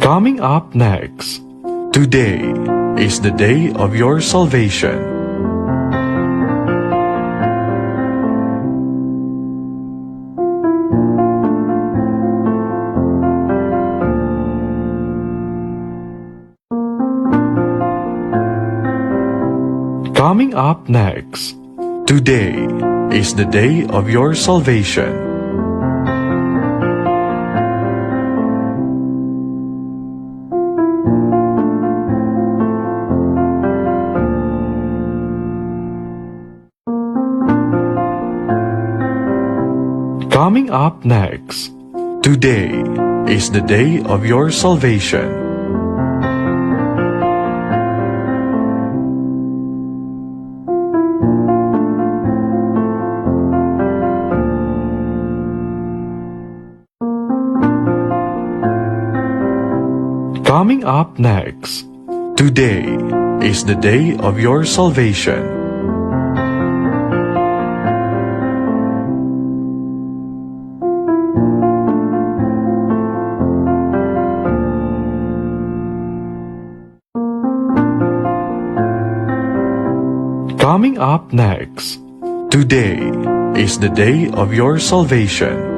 Coming up next, today is the day of your salvation. Coming up next, today is the day of your salvation. Coming up next, today is the day of your salvation. Coming up next, today is the day of your salvation. Coming up next, today is the day of your salvation.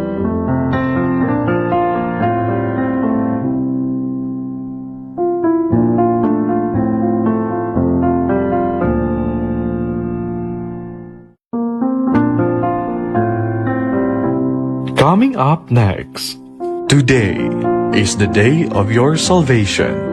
Coming up next, today is the day of your salvation.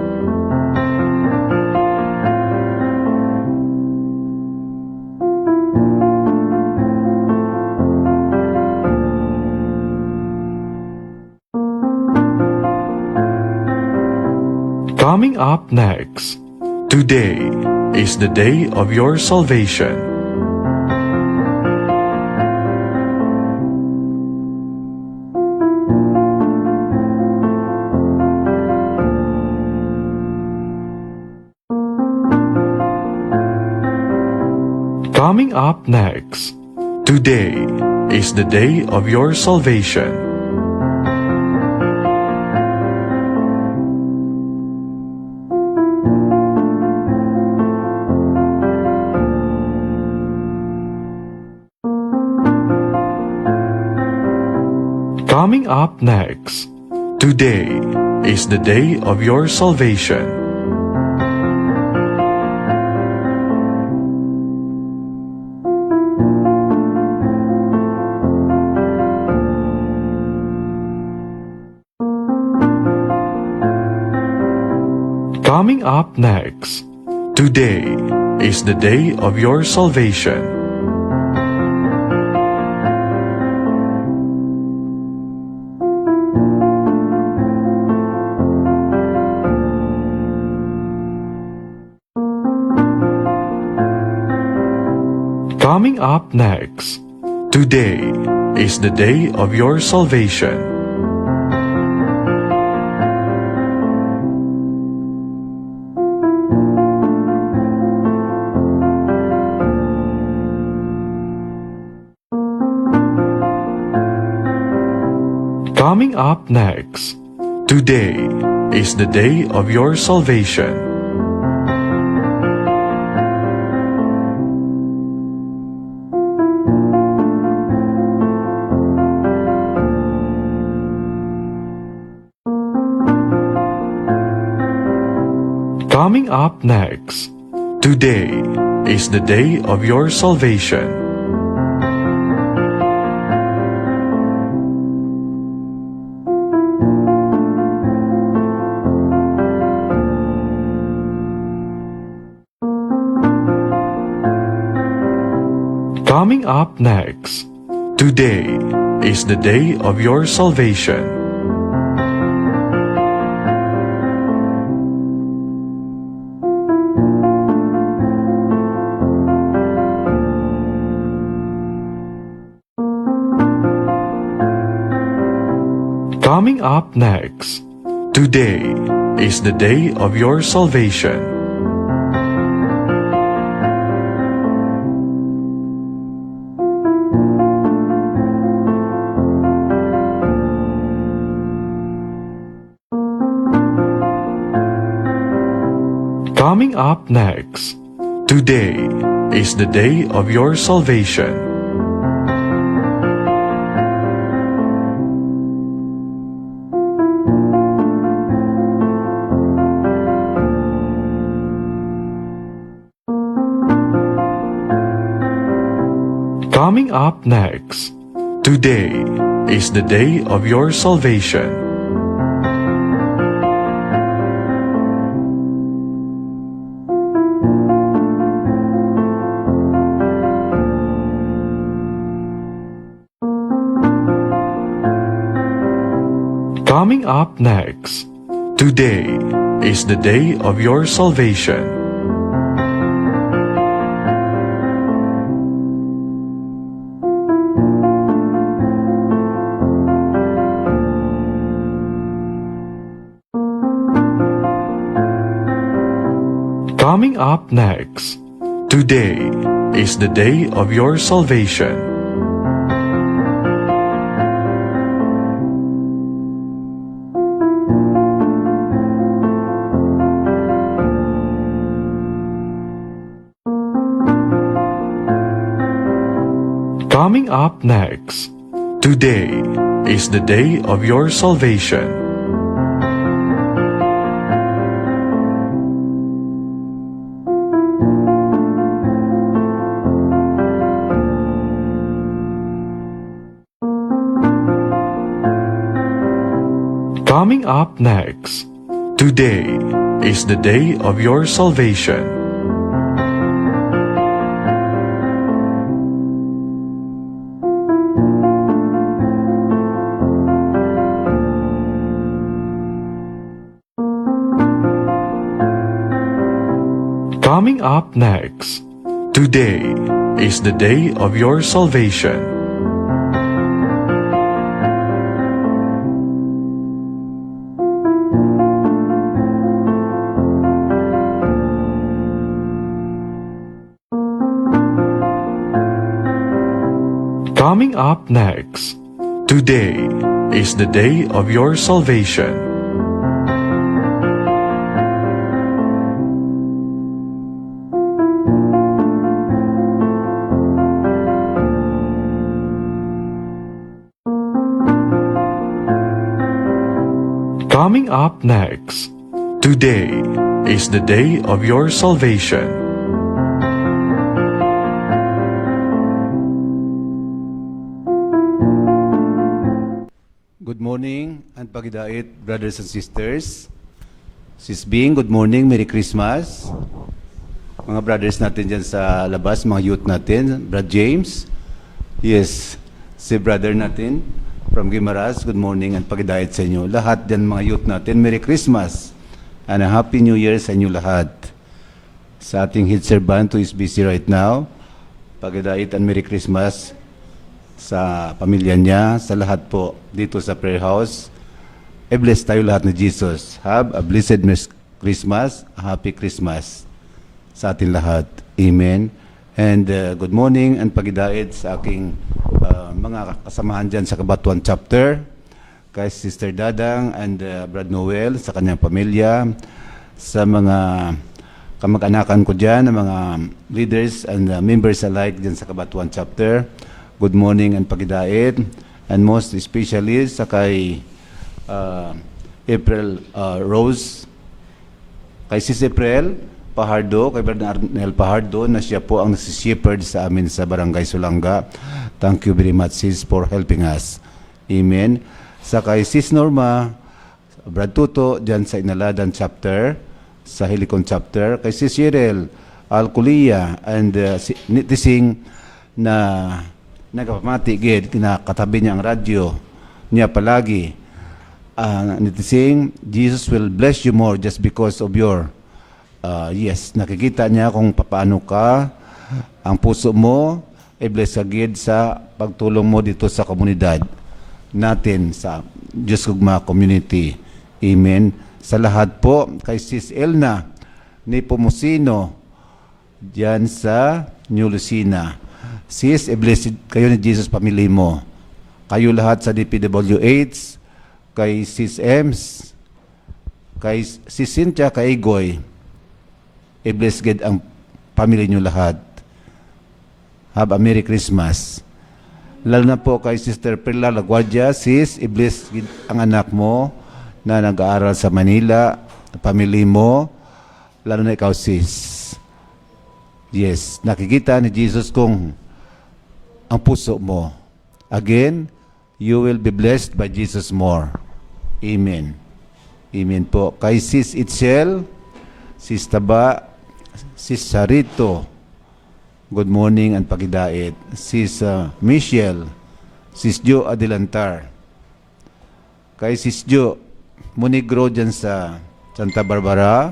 Coming up next, today is the day of your salvation. Coming up next, today is the day of your salvation. Coming up next, today is the day of your salvation. Coming up next, today is the day of your salvation. Coming up next, today is the day of your salvation. Coming up next, today is the day of your salvation. Coming up next, today is the day of your salvation. Coming up next, today is the day of your salvation. Coming up next, today is the day of your salvation. Coming up next, today is the day of your salvation. Coming up next, today is the day of your salvation. Coming up next, today is the day of your salvation. Coming up next, today is the day of your salvation. Coming up next, today is the day of your salvation. Coming up next, today is the day of your salvation. Coming up next, today is the day of your salvation. Coming up next, today is the day of your salvation. Coming up next, today is the day of your salvation. Good morning and pagidait, brothers and sisters. Sis Bing, good morning, Merry Christmas. Mga brothers natin dyan sa labas, mga youth natin, Brad James. Yes, si brother natin from Guimaras, good morning and pagidait sa inyo. Lahat dyan mga youth natin, Merry Christmas and a Happy New Year sa inyo lahat. Sa ating head servant who is busy right now, pagidait and Merry Christmas sa pamilya niya, sa lahat po dito sa prayer house. I-bless tayo lahat ni Jesus. Have a blessed Christmas, a Happy Christmas sa atin lahat. Amen. And good morning and pagidait sa aking mga kasamahan dyan sa Kabatuan Chapter, kay Sister Dadang and Brad Noel, sa kanyang pamilya, sa mga kamag-anakan ko dyan, mga leaders and members alike dyan sa Kabatuan Chapter. Good morning and pagidait, and most especially sa kay April Rose, kay Sis April Pahardo, kay Brother Arnel Pahardo, na siya po ang nasi-shepherd sa amin sa Barangay Sulanga. Thank you very much, Sis, for helping us. Amen. Sa kay Sis Norma, Brad Tuto, dyan sa Inaladan Chapter, sa Helicon Chapter, kay Sis Yerel Alculia, and Nitising na nagpapamati gid, kinakatabi niya ang radyo niya palagi. Nitising, Jesus will bless you more just because of your yes, nakikita niya kung paano ka, ang puso mo, i-bless agad sa pagtulong mo dito sa komunidad natin, sa Diyos Gugma Community. Amen. Sa lahat po, kay Sis Elna ni Pomosino, diyan sa New Lucina. Sis, i-bless kayo ni Jesus, pamilya mo. Kayo lahat sa DPWH, kay Sis Ems, kay Sis Cynthia, kay Igoy, I-bless God ang pamilya nyo lahat. Have a Merry Christmas. Lalo na po kay Sister Perla Laguardia, sis, i-bless God ang anak mo na nag-aaral sa Manila, pamilya mo, lalo na ikaw, sis. Yes, nakikita ni Jesus kung ang puso mo. Again, you will be blessed by Jesus more. Amen. Amen po. Kay sis Itzel, sis Taba, sis Sarito, good morning and pagidait. Sis Michelle, sis Jo Adelantar. Kay sis Jo Monegro dyan sa Santa Barbara.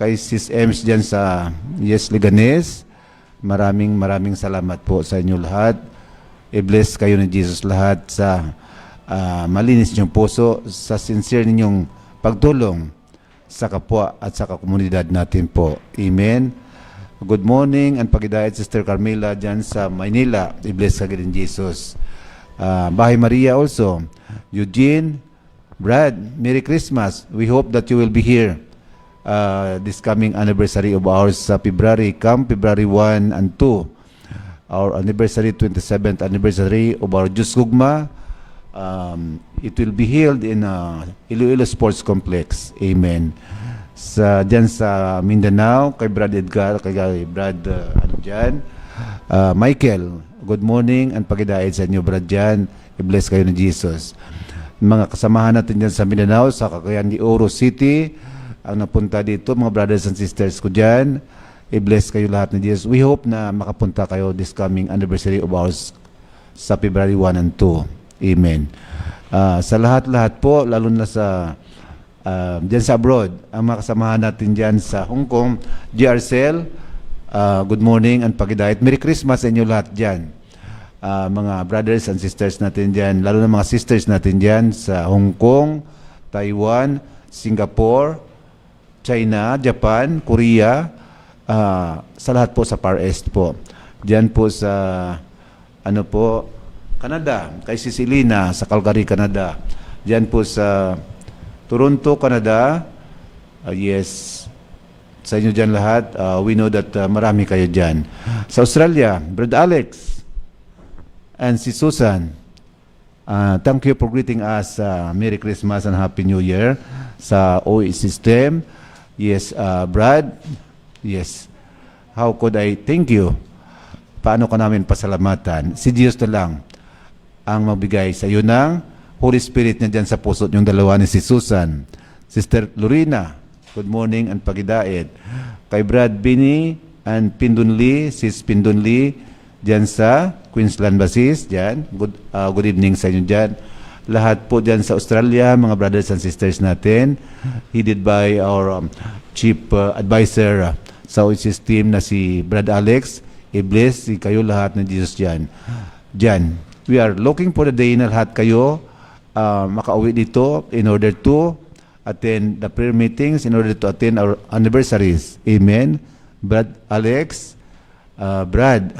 Kay sis Ems dyan sa Yes Liganes. Maraming salamat po sa inyo lahat. I-bless kayo ni Jesus lahat sa malinis niyong puso, sa sincere ninyong pagtulong sa kapwa at sa komunidad natin po. Amen. Good morning and pagidayat Sister Carmela dyan sa Maynila. I-bless ka din Jesus. Bahay Maria also. Eugene, Brad, Merry Christmas. We hope that you will be here this coming anniversary of ours sa February, February 1 and 2. Our anniversary, 27th anniversary of our Diyos Gugma. It will be held in Iloilo Sports Complex. Amen. Dyan sa Mindanao, kay Brad Edgar, kay Brad, Michael, good morning and pagidait sa inyo, Brad dyan. I-bless kayo ni Jesus. Mga kasamahan natin dyan sa Mindanao, sa Cagayan de Oro City, ang napunta dito, mga brothers and sisters ko dyan, i-bless kayo lahat ni Jesus. We hope na makapunta kayo this coming anniversary of ours sa February 1 and 2. Amen. Sa lahat-lahat po, lalo na sa dyan sa abroad, ang mga kasamahan natin dyan sa Hong Kong, GRCL, good morning and pagidait. Merry Christmas sa inyo lahat dyan. Mga brothers and sisters natin dyan, lalo na mga sisters natin dyan sa Hong Kong, Taiwan, Singapore, China, Japan, Korea, sa lahat po sa Far East po. Diyan po sa Canada, kay Cecilina sa Calgary, Canada. Diyan po sa Toronto, Canada. Yes, sa inyo dyan lahat. We know that marami kayo dyan. Sa Australia, Brad Alex and si Susan, thank you for greeting us. Merry Christmas and Happy New Year sa OE system. Yes, Brad. Yes. How could I thank you? Paano ka namin pasalamatan? Si Diyos na lang ang magbigay sa iyo ng Holy Spirit niya dyan sa puso yung dalawa ni si Susan. Sister Lorena, good morning and pagidait. Kay Brad Bini and Pindunli, sis Pindunli, dyan sa Queensland Basis, dyan. Good evening sa inyo dyan. Lahat po dyan sa Australia, mga brothers and sisters natin, headed by our Chief Advisor sa OICS team na si Brad Alex. I-bless kayo lahat ng Jesus dyan. Dyan. We are looking for the day na lahat kayo makauwi dito in order to attend the prayer meetings, in order to attend our anniversaries. Amen. Brad Alex, Brad,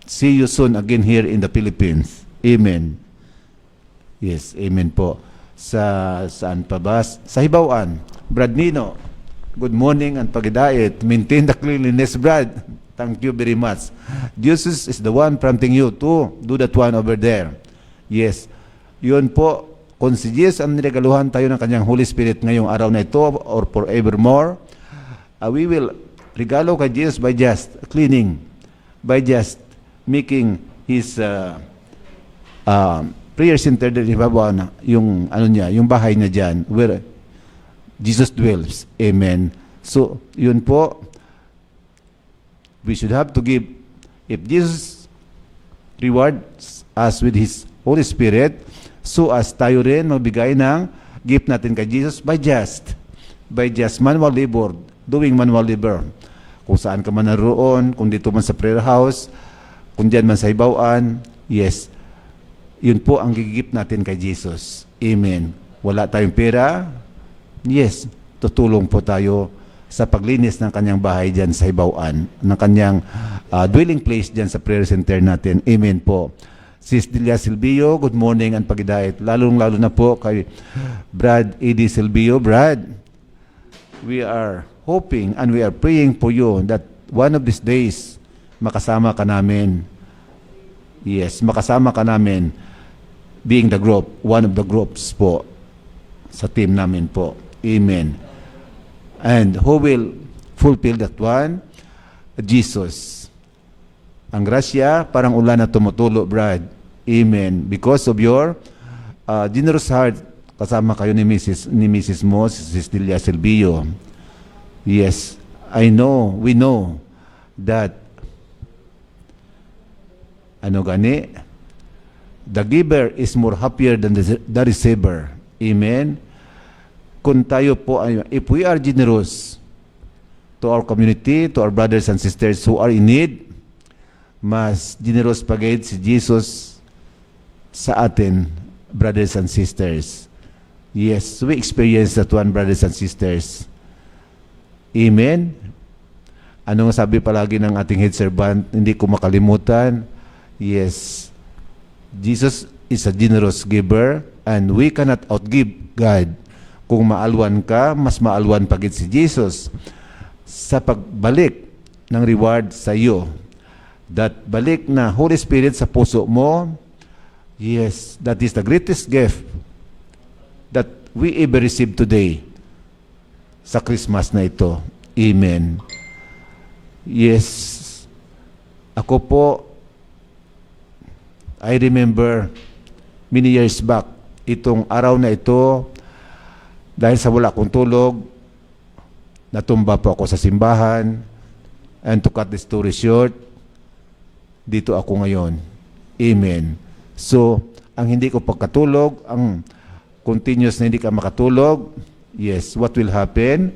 see you soon again here in the Philippines. Amen. Yes, amen po. Saan pa ba? Sa Hibawaan, Brad Nino, good morning and pagidait. Maintain the cleanliness, Brad. Thank you very much. Jesus is the one prompting you to do that one over there. Yes. Yun po, kung si Jesus ang niregaluhan tayo ng kanyang Holy Spirit ngayong araw na ito or forevermore, we will regalo kay Jesus by just cleaning, by just making His prayer center din ibaba yung yung bahay niya diyan where Jesus dwells. Amen. So, yun po, we should have to give. If Jesus rewards us with His Holy Spirit, so as tayo rin magbigay ng gift natin kay Jesus by just manual labor, doing manual labor. Kung saan ka man naroon, kung dito man sa prayer house, kung diyan man sa Hibawaan, yes, yun po ang gigip natin kay Jesus. Amen. Wala tayong pera, yes, tutulong po tayo sa paglinis ng kanyang bahay dyan sa Hibawaan, ng kanyang dwelling place dyan sa prayer center natin. Amen po. Sis Delia Silvio, good morning and pagidait. Lalong-lalo na po kay Brad A.D. Silvio. Brad, we are hoping and we are praying for you that one of these days, makasama ka namin. Yes, makasama ka namin being the group, one of the groups po sa team namin po. Amen. And who will fulfill that one? Jesus. Ang grasya, parang ulan na tumutulo, Brad. Amen. Because of your generous heart, kasama kayo ni Mrs. Mo, si Delia Silvio. Yes, we know that the giver is more happier than the receiver. Amen. Kung tayo po, if we are generous to our community, to our brothers and sisters who are in need, mas generous pagayad si Jesus sa atin, brothers and sisters. Yes, we experience that one, brothers and sisters. Amen. Ano nga sabi palagi ng ating head servant, hindi ko makalimutan, yes, Jesus is a generous giver and we cannot outgive God. Kung maalwan ka, mas maalwan pagit si Jesus sa pagbalik ng reward sa iyo. That balik na Holy Spirit sa puso mo, yes, that is the greatest gift that we ever received today sa Christmas na ito. Amen. Yes, ako po, I remember many years back, itong araw na ito, dahil sa wala akong tulog, natumba po ako sa simbahan, and to cut the story short, dito ako ngayon. Amen. So, ang hindi ko pagkatulog, ang continuous na hindi ka makatulog, yes, what will happen?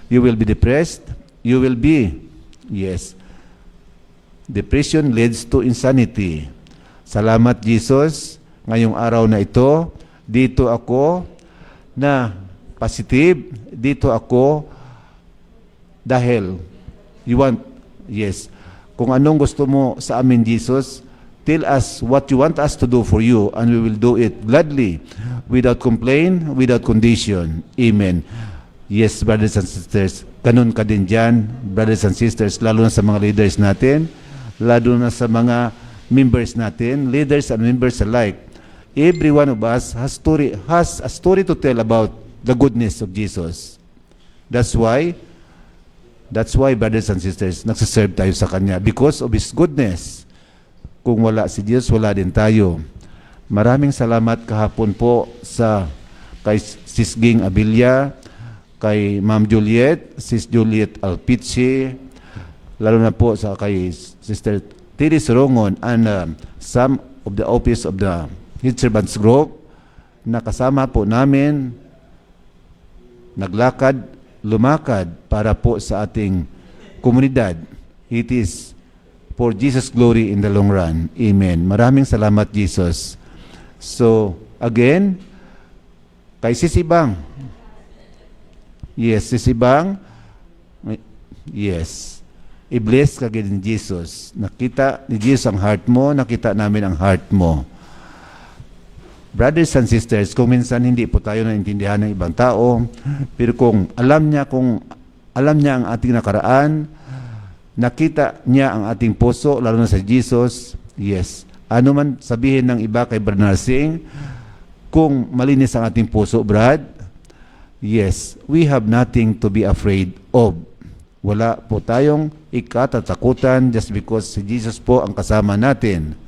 You will be depressed. You will be, yes, depression leads to insanity. Salamat, Jesus. Ngayong araw na ito, dito ako na positive. Dito ako dahil you want, yes, kung anong gusto mo sa amin, Jesus, tell us what you want us to do for you and we will do it gladly, without complaint, without condition. Amen. Yes, brothers and sisters, ganun ka din dyan, brothers and sisters, lalo na sa mga leaders natin, lalo na sa mga members natin, leaders and members alike. Every one of us has a story to tell about the goodness of Jesus. That's why, brothers and sisters, nagsaserve tayo sa Kanya because of His goodness. Kung wala si Jesus, wala din tayo. Maraming salamat kahapon po kay Sis Ging Abilia, kay Ma'am Juliet, Sis Juliet Alpici, lalo na po kay Sister Tiris Rongon and some of the office of the Head Servants Group na kasama po namin, naglakad, lumakad para po sa ating komunidad. It is for Jesus' glory in the long run. Amen. Maraming salamat, Jesus. So, again, kay Sisibang. Yes, Sisibang. Yes. I-bless ka ni Jesus. Nakita ni Jesus ang heart mo, nakita namin ang heart mo. Brothers and sisters, kung minsan hindi po tayo naintindihan ng ibang tao, pero kung alam niya ang ating nakaraan, nakita niya ang ating puso, lalo na sa Jesus, yes. Ano man sabihin ng iba kay Bernard Singh, kung malinis ang ating puso, Brad, yes, we have nothing to be afraid of. Wala po tayong ikatatakutan just because si Jesus po ang kasama natin.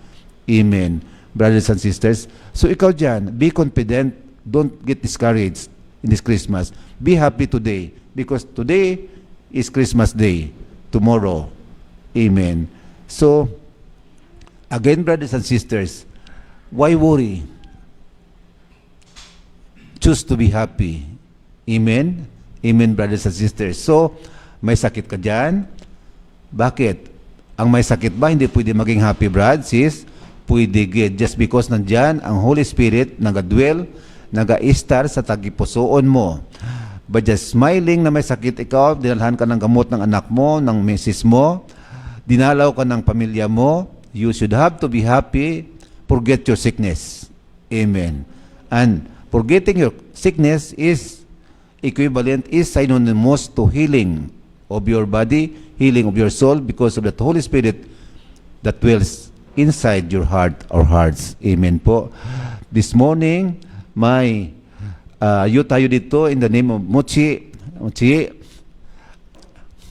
Amen. Brothers and sisters, so ikaw dyan, be confident, don't get discouraged in this Christmas. Be happy today because today is Christmas Day. Tomorrow. Amen. So, again, brothers and sisters, why worry? Choose to be happy. Amen? Amen, brothers and sisters. So, may sakit ka dyan? Bakit? Ang may sakit ba, hindi pwede maging happy, Brad, sis? Pwede, good. Just because nandyan, ang Holy Spirit, nagadwell, naga-istar sa tagipusoon mo. But just smiling na may sakit ikaw, dinalhan ka ng gamot ng anak mo, ng misis mo, dinalaw ka ng pamilya mo, you should have to be happy, forget your sickness. Amen. And forgetting your sickness is equivalent is synonymous to healing of your body, healing of your soul because of the Holy Spirit that dwells inside your heart or hearts. Amen po. This morning, may youth tayo dito in the name of Mochi. Mochi,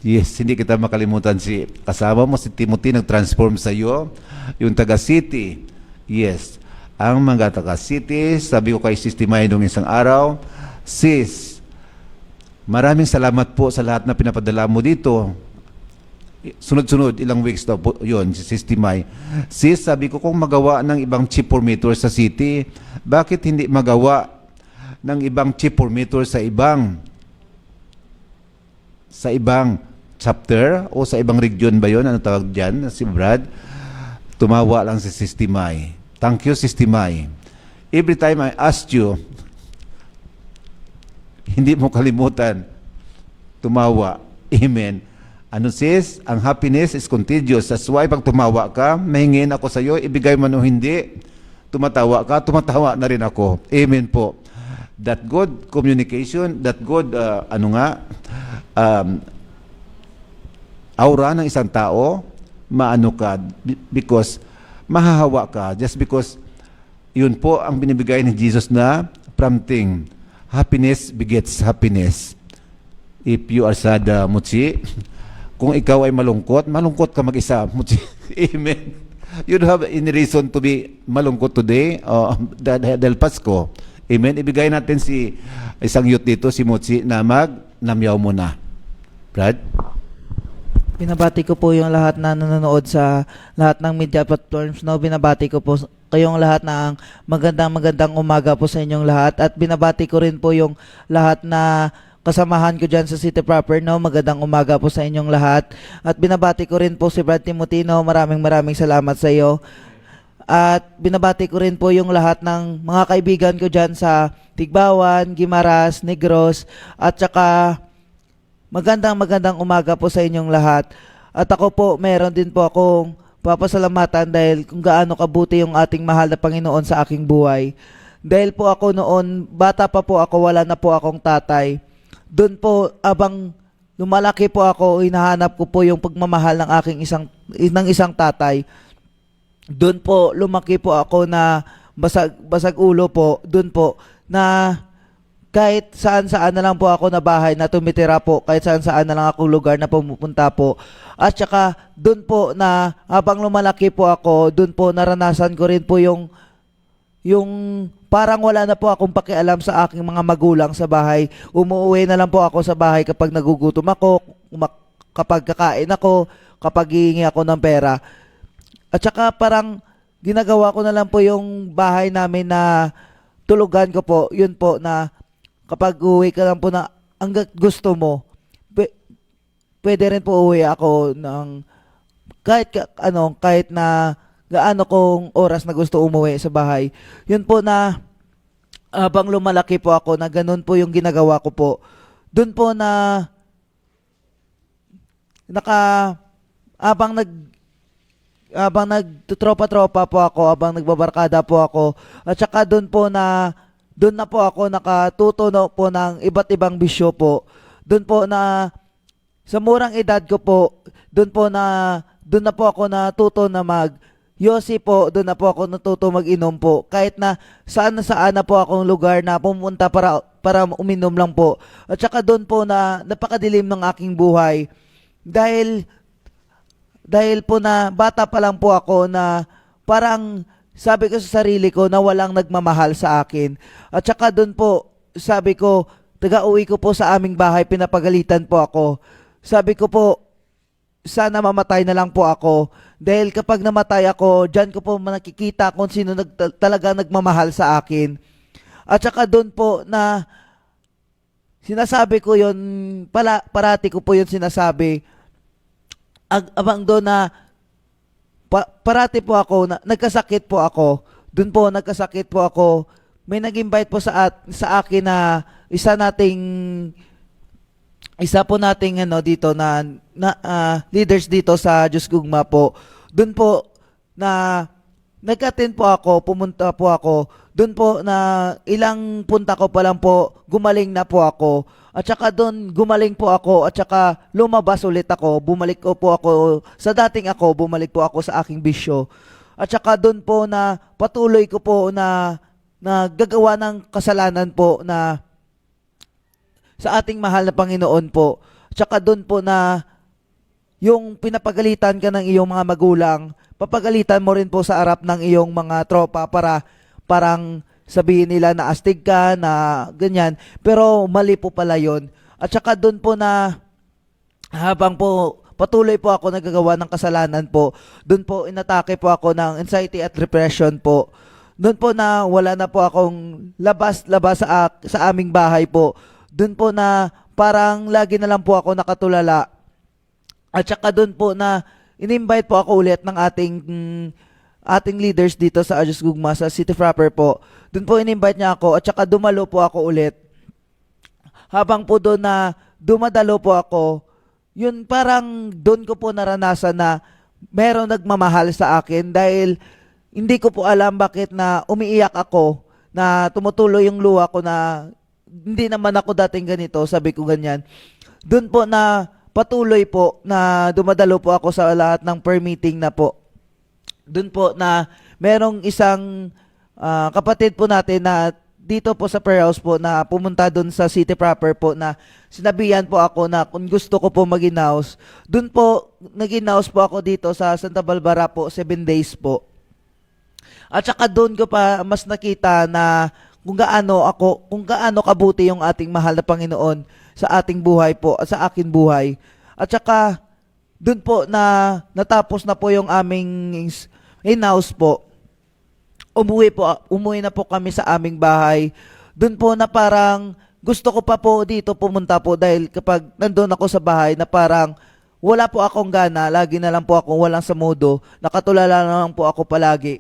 yes, hindi kita makalimutan si kasama mo, si Timothy, nag-transform sa iyo. Yung taga-city, yes. Ang mga taga-city, sabi ko kay Sis Timay nung isang araw, Sis, maraming salamat po sa lahat na pinapadala mo dito. Sunod-sunod, ilang weeks daw po, yun, si Sis Timay. Sis, sabi ko kung magawa ng ibang chip per meter sa city, bakit hindi magawa ng ibang chip per meter sa ibang chapter o sa ibang region ba yun? Ano tawag dyan? Si Brad, tumawa lang si Sis Timay. Thank you, Sis Timay. Every time I asked you, hindi mo kalimutan, tumawa. Amen. Ano sis? Ang happiness is contagious. That's why pag tumawa ka, mahingin ako sa iyo, ibigay man o hindi. Tumatawa ka, tumatawa na rin ako. Amen po. That good communication, that good, aura ng isang tao, maano ka, because mahahawa ka, just because yun po ang binibigay ni Jesus na prompting. Happiness begets happiness. If you are sad, Mutsi, kung ikaw ay malungkot, malungkot ka mag-isa, Mutsi. Amen. You don't have any reason to be malungkot today, dahil Pasko. Amen. Ibigay natin si isang youth dito, si Mutsi, na namyaw muna. Brad? Binabati ko po yung lahat na nanonood sa lahat ng media platforms. No, binabati ko po kayong lahat ng magandang umaga po sa inyong lahat. At binabati ko rin po yung lahat na kasamahan ko dyan sa City Proper. No, magandang umaga po sa inyong lahat. At binabati ko rin po si Brad Timothy. No, maraming salamat sa iyo. At binabati ko rin po yung lahat ng mga kaibigan ko dyan sa Tigbawan, Guimaras, Negros, at saka magandang umaga po sa inyong lahat. At ako po, meron din po akong papasalamatan dahil kung gaano kabuti yung ating mahal na Panginoon sa aking buhay. Dahil po ako noon, bata pa po ako, wala na po akong tatay. Doon po, abang lumalaki po ako, hinahanap ko po yung pagmamahal ng isang tatay. Doon po, lumaki po ako na basag ulo po. Doon po, na kahit saan-saan na lang po ako na bahay na tumitira po, kahit saan-saan na lang akong lugar na pumupunta po. At saka doon po na habang lumalaki po ako, doon po naranasan ko rin po yung parang wala na po akong pakialam sa aking mga magulang sa bahay. Umuwi na lang po ako sa bahay kapag nagugutom ako, kapag kakain ako, kapag hihingi ako ng pera. At saka parang ginagawa ko na lang po yung bahay namin na tulugan ko po, yun po na kapag uwi ka lang po na hanggang gusto mo, pwede rin po uwi ako ng kahit na gaano kong oras na gusto umuwi sa bahay. Yun po na habang lumalaki po ako na ganun po yung ginagawa ko po. Doon po na habang nagtutropa-tropa po ako, habang nagbabarkada po ako, at saka doon na po ako nakatuto po ng iba't ibang bisyo po. Doon po na sa murang edad ko po, doon na po ako natuto na Yosi po, doon na po ako natuto mag-inom po. Kahit na saan na po akong lugar na pumunta para uminom lang po. At saka doon po na napakadilim ng aking buhay. Dahil po na bata pa lang po ako na parang sabi ko sa sarili ko na walang nagmamahal sa akin. At saka doon po, sabi ko, taga-uwi ko po sa aming bahay, pinapagalitan po ako. Sabi ko po, sana mamatay na lang po ako. Dahil kapag namatay ako, dyan ko po nakikita kung sino talaga nagmamahal sa akin. At saka doon po na sinasabi ko yun, parati ko po yun sinasabi. Abang doon na parati po ako, nagkasakit po ako. Doon po, nagkasakit po ako. May nag-invite po sa akin na isa po nating dito na leaders dito sa Diyos Gugma po. Doon po na nag-attend po ako, pumunta po ako. Doon po na ilang punta ko pa lang po, gumaling na po ako. At saka doon gumaling po ako at saka lumabas ulit ako. Bumalik ko po ako sa dating ako, bumalik po ako sa aking bisyo. At saka doon po na patuloy ko po na gagawa ng kasalanan po na sa ating mahal na Panginoon po. At saka doon po na yung pinapagalitan ka ng iyong mga magulang, papagalitan mo rin po sa harap ng iyong mga tropa para parang sabihin nila na astig ka, na ganyan. Pero mali po pala yun. At saka doon po na habang po patuloy po ako nagagawa ng kasalanan po, doon po inatake po ako ng anxiety at depression po. Doon po na wala na po akong labas-labas sa aming bahay po. Doon po na parang lagi na lang po ako nakatulala. At saka doon po na in-invite po ako ulit ng ating leaders dito sa Agios Gugma, sa City Proper po. Doon po in-invite niya ako at saka dumalo po ako ulit. Habang po doon na dumadalo po ako, yun parang doon ko po naranasan na meron nagmamahal sa akin dahil hindi ko po alam bakit na umiiyak ako, na tumutuloy yung luha ko na hindi naman ako dating ganito, sabi ko ganyan. Doon po na patuloy po na dumadalo po ako sa lahat ng prayer meeting na po. Doon po na merong isang kapatid po natin na dito po sa prayer house po na pumunta doon sa City Proper po na sinabihan po ako na kung gusto ko po mag-in-house. Doon po nag-in-house po ako dito sa Santa Barbara po 7 days po. At saka doon ko pa mas nakita na kung gaano kabuti yung ating mahal na Panginoon sa ating buhay po, at sa akin buhay. At saka doon po na natapos na po yung aming in-house po. Umuwi na po kami sa aming bahay. Doon po na parang gusto ko pa po dito pumunta po dahil kapag nandun ako sa bahay na parang wala po akong gana, lagi na lang po akong walang sa modo, nakatulala na lang po ako palagi.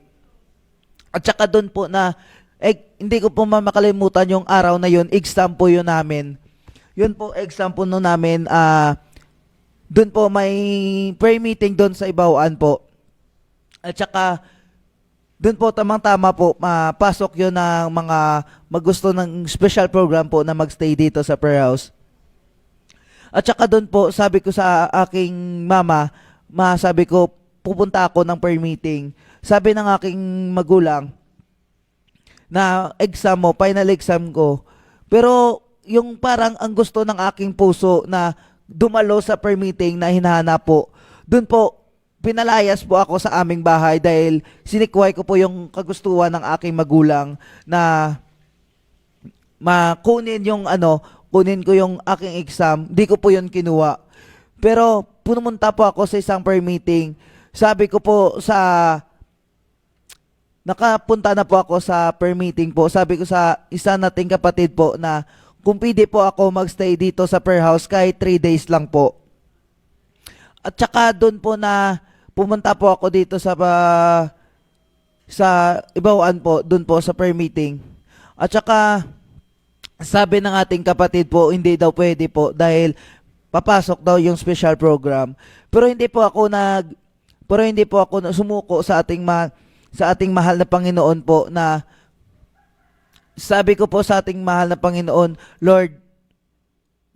At saka doon po na hindi ko po makalimutan yung araw na yun, exam po yun namin. Yun po, exam po nun namin, doon po may prayer meeting doon sa Ibauan po. At saka doon po tamang-tama po, pasok yun ng mga magusto ng special program po na magstay dito sa prayer house. At saka doon po, sabi ko sa aking mama, sabi ko, pupunta ako ng prayer meeting. Sabi ng aking magulang, na exam mo, final exam ko. Pero yung parang ang gusto ng aking puso na dumalo sa prayer meeting na hinahanap po, doon po, pinalayas po ako sa aming bahay dahil sinikway ko po yung kagustuhan ng aking magulang na kunin ko yung aking exam. Di ko po yun kinuha. Pero pumunta po ako sa isang prayer meeting. Sabi ko po nakapunta na po ako sa prayer meeting po. Sabi ko sa isa nating kapatid po na kung pwede po ako magstay dito sa prayer house kahit 3 days lang po. At saka doon po na pumunta po ako dito sa Ibauan po, doon po sa prayer meeting. At saka sabi ng ating kapatid po, hindi daw pwede po dahil papasok daw yung special program. Pero hindi po ako sumuko sa ating mahal na Panginoon po na sabi ko po sa ating mahal na Panginoon, Lord,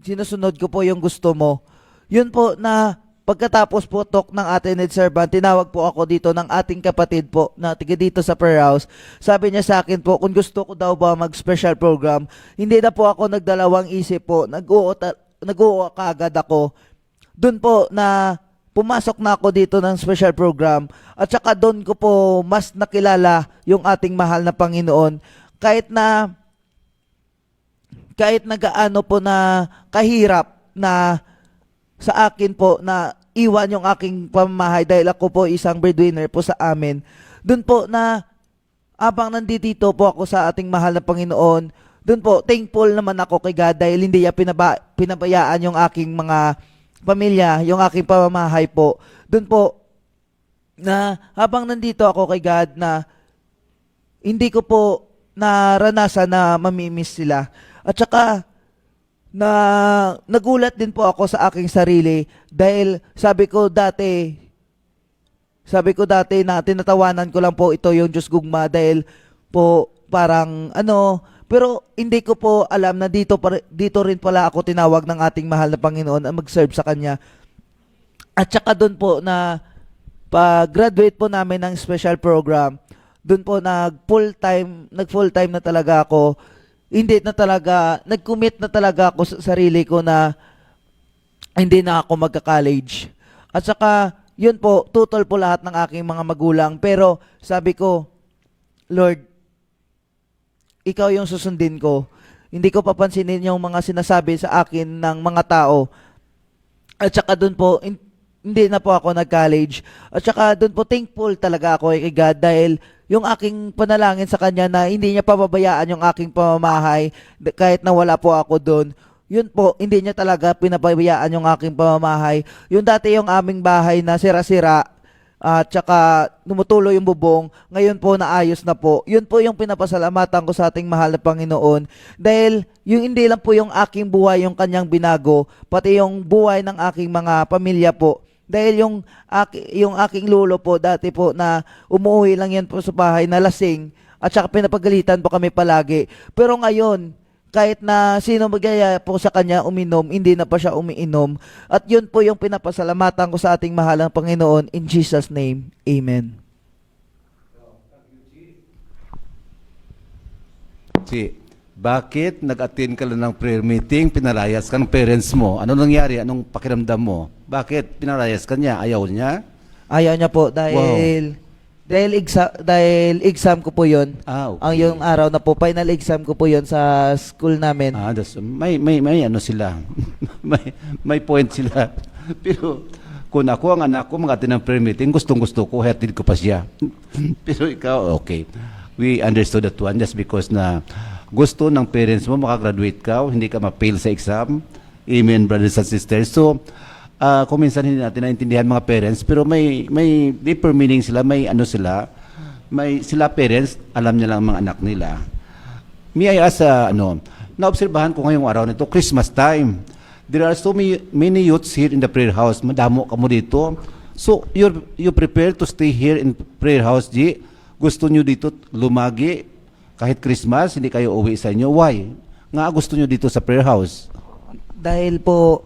sinusunod ko po yung gusto mo. Yun po na pagkatapos po ng ating need servant, tinawag po ako dito ng ating kapatid po na tiga dito sa prayer house. Sabi niya sa akin po, kung gusto ko daw ba mag-special program, hindi na po ako nagdalawang isip po, nag-uo kaagad ako. Doon po na pumasok na ako dito ng special program at saka doon ko po mas nakilala yung ating mahal na Panginoon. Kahit na gaano po na kahirap na sa akin po na iwan yung aking pamamahay dahil ako po isang breadwinner po sa amin. Doon po na abang nandito po ako sa ating mahal na Panginoon, doon po thankful naman ako kay God dahil hindi niya pinabayaan yung aking mga pamilya, yung aking pamamahay po. Doon po na habang nandito ako kay God na hindi ko po naranasan na mamimiss sila. At saka nagulat din po ako sa aking sarili dahil sabi ko dati na tinatawanan ko lang po ito yung Diyos Gugma dahil po parang Pero hindi ko po alam na dito rin pala ako tinawag ng ating mahal na Panginoon na mag-serve sa Kanya. At saka doon po na pag-graduate po namin ng special program, doon po nag-full-time na talaga ako. Hindi na talaga, nag-commit na talaga ako sa sarili ko na hindi na ako magka-college. At saka, yun po, tutol po lahat ng aking mga magulang. Pero sabi ko, Lord, ikaw yung susundin ko. Hindi ko papansinin yung mga sinasabi sa akin ng mga tao. At saka doon po, hindi na po ako nag-college. At saka doon po, thankful talaga ako kay God dahil yung aking panalangin sa Kanya na hindi niya pababayaan yung aking pamamahay kahit na wala po ako doon. Yun po, hindi niya talaga pinapabayaan yung aking pamamahay. Yung dati yung aming bahay na sira-sira at saka tumutulo yung bubong, ngayon po naayos na po. Yun po yung pinapasalamatan ko sa ating mahal na Panginoon. Dahil yung hindi lang po yung aking buhay yung Kanyang binago, pati yung buhay ng aking mga pamilya po. Dahil yung aking lolo po, dati po na umuwi lang yan po sa bahay na lasing at saka pinapagalitan po kami palagi. Pero ngayon, kahit na sino magyaya po sa kanya uminom, hindi na pa siya umiinom. At yun po yung pinapasalamatan ko sa ating mahalang Panginoon. In Jesus' name, Amen. Bakit nag-attend ka lang ng prayer meeting, pinalayas ka ng parents mo? Ano nangyari? Anong pakiramdam mo? Bakit pinalayas ka niya? Ayaw niya? Ayaw niya po dahil exam ko po yun. Okay. Ang yung araw na po, final exam ko po yun sa school namin. May ano sila. may point sila. Pero kung ako ang anak ko mag-attend ng prayer meeting, gustong-gusto ko, hatid ko pa siya. Pero ikaw, okay. We understood that one just because na gusto ng parents mo makagraduate ka, hindi ka ma-fail sa exam. Amen, brothers and sisters. So, kung minsan hindi natin naintindihan mga parents, pero may deeper meaning sila, sila parents, alam nila ang mga anak nila. May I ask, naobserbahan ko ngayong araw nito, Christmas time. There are so many youths here in the prayer house. Madamo ka mo dito. So, you prepare to stay here in prayer house, G? Gusto nyo dito lumagi kahit Christmas, hindi kayo uwi sa inyo? Why? Nga gusto nyo dito sa prayer house? Dahil po,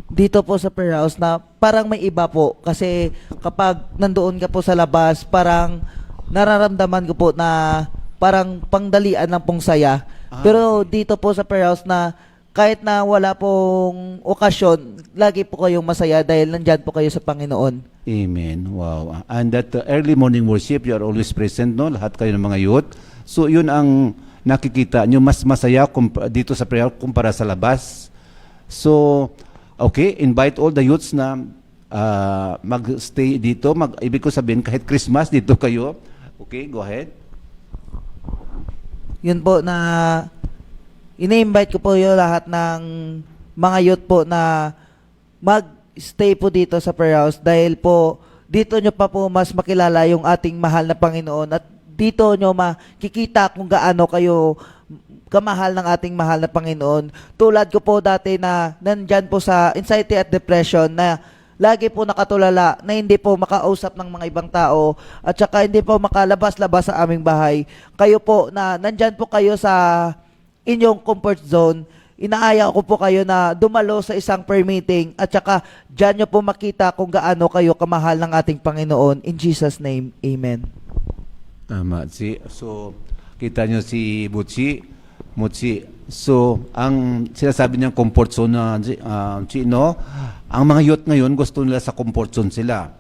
dito po sa prayer house na parang may iba po. Kasi kapag nandoon ka po sa labas, parang nararamdaman ko po na parang pangdalian ng pong saya. Pero dito po sa prayer house na kahit na wala pong okasyon, lagi po kayong masaya dahil nandyan po kayo sa Panginoon. Amen. Wow. And that early morning worship, you are always present, no? Lahat kayo ng mga youth. So, yun ang nakikita nyo, mas masaya dito sa prayer kumpara sa labas. So, okay, invite all the youths na mag-stay dito. Ibig ko sabihin, kahit Christmas, dito kayo. Okay, go ahead. Yun po na ini-invite ko po yung lahat ng mga youth po na mag-stay po dito sa prayer house dahil po dito nyo pa po mas makilala yung ating mahal na Panginoon at dito nyo makikita kung gaano kayo kamahal ng ating mahal na Panginoon. Tulad ko po dati na nandyan po sa anxiety at depression na lagi po nakatulala na hindi po makausap ng mga ibang tao at saka hindi po makalabas-labas sa aming bahay. Kayo po na nandyan po kayo sa inyong comfort zone, inaaya ko po kayo na dumalo sa isang prayer meeting at saka dyan nyo po makita kung gaano kayo kamahal ng ating Panginoon. In Jesus' name, Amen. Tama. So, kita nyo si Mutsi. So, ang sinasabi niyang comfort zone na Chino, ang mga youth ngayon gusto nila sa comfort zone sila.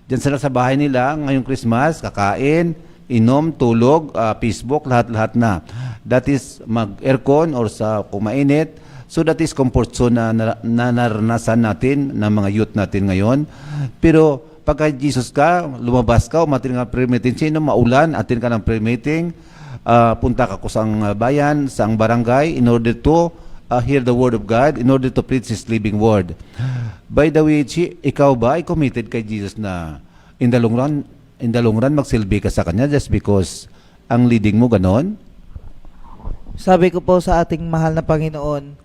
Diyan sila sa bahay nila, ngayong Christmas, kakain, inom, tulog, Facebook, lahat-lahat na. That is mag-aircon or kung mainit. So that is comfort zone na naranasan natin ng mga youth natin ngayon. Pero pagka Jesus ka, lumabas ka, umatin ka ng prayer meeting, sino maulan, atin ka ng prayer meeting, punta ka ko sa bayan, sa barangay, in order to hear the word of God, in order to preach His living word. By the way, ikaw ba ay committed kay Jesus na in the long run, magsilbi ka sa Kanya just because ang leading mo ganon? Sabi ko po sa ating mahal na Panginoon,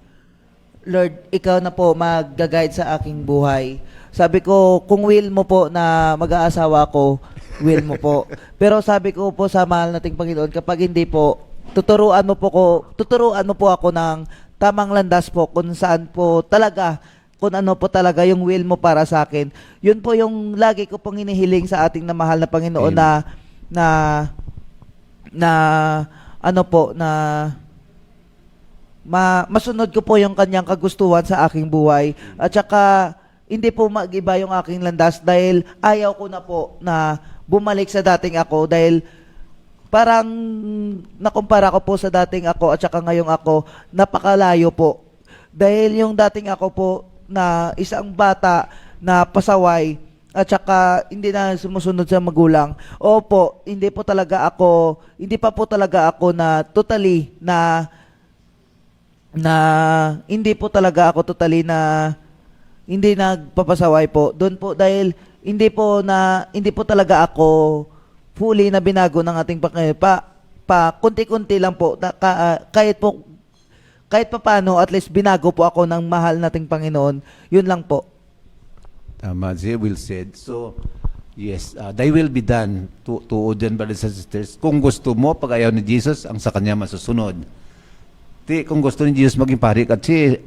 Lord, ikaw na po mag-guide sa aking buhay. Sabi ko, kung will mo po na mag-aasawa ko, will mo po. Pero sabi ko po sa mahal nating Panginoon, kapag hindi po, tuturuan mo po ako ng tamang landas po kung saan po talaga, kung ano po talaga yung will mo para sa akin. Yun po yung lagi ko pong hinihiling sa ating na mahal na Panginoon Amen. na na ano po na masunod ko po yung kanyang kagustuhan sa aking buhay at saka hindi po mag-iba yung aking landas dahil ayaw ko na po na bumalik sa dating ako dahil parang nakumpara ko po sa dating ako at saka ngayong ako napakalayo po dahil yung dating ako po na isang bata na pasaway at saka hindi na sumusunod sa magulang. Opo, hindi pa po talaga ako na totally na hindi po talaga ako totally na hindi nagpapasaway po. Doon po dahil hindi po talaga ako fully na binago ng ating konti-konti lang po kahit pa paano at least binago po ako ng mahal nating Panginoon. Yun lang po. Tama, well said. So, yes, thy will be done to Odian, brothers and sisters. Kung gusto mo, pag ayaw ni Jesus, ang sa kanya masusunod. Kung gusto ni Jesus maging pari, kasi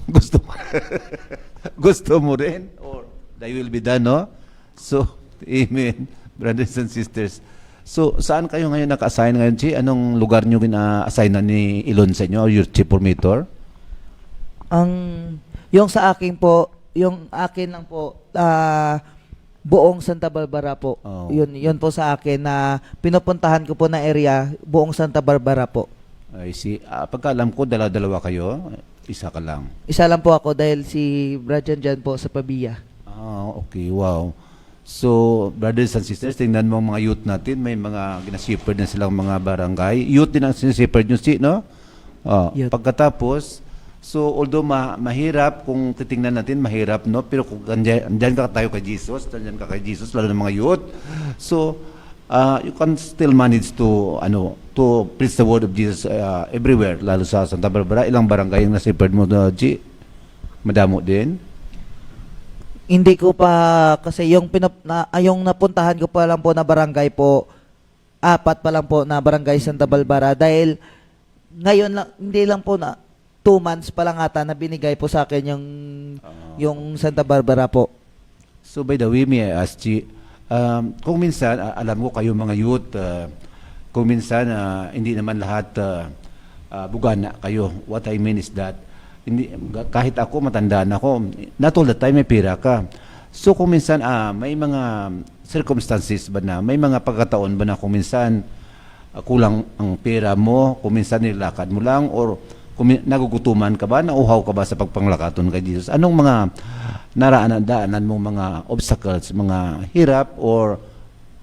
gusto gusto mo rin, or thy will be done, no? So, amen, brothers and sisters. So, saan kayo ngayon naka-assign ngayon, Chi? Anong lugar nyo assign na ni Elon sa inyo, or your chief formator? Yung sa akin po, yung akin lang po, buong Santa Barbara po. Oh. Yun po sa akin na pinupuntahan ko po na area, buong Santa Barbara po. I see. Pagkaalam ko, dalawa kayo, isa ka lang. Isa lang po ako dahil si Brajan dyan po sa Pabia. Okay, wow. So, brothers and sisters, tingnan mo ang mga youth natin, may mga ginasiperd na silang mga barangay. Youth din ang sinasiperd nyo, no? Youth. Pagkatapos, so although mahirap, kung titingnan natin, mahirap, no? Pero kung andyan ka tayo kay Jesus, andyan ka kay Jesus, lalo ng mga youth, so, you can still manage to preach the word of Jesus everywhere, lalo sa Santa Barbara. Ilang barangay yung nasiperd mo, G? Madamo din? Hindi ko pa, kasi yung napuntahan ko pa lang po na barangay po, 4 pa lang po na barangay Santa Barbara. Dahil ngayon lang, hindi lang po na 2 months pa lang ata na binigay po sa akin yung Santa Barbara po. So by the way, may I ask you, kung minsan, alam ko kayo mga youth, kung minsan hindi naman lahat bugana kayo. What I mean is that, kahit ako, matandaan ako, not all the time may pera ka. So kung minsan, may mga circumstances ba na, may mga pagkataon ba na kung minsan kulang ang pera mo, kung minsan nilakad mo lang, or kung nagugutuman ka ba, nauhaw ka ba sa pagpanglakaton kay Jesus? Anong mga naraanan mong mga obstacles, mga hirap or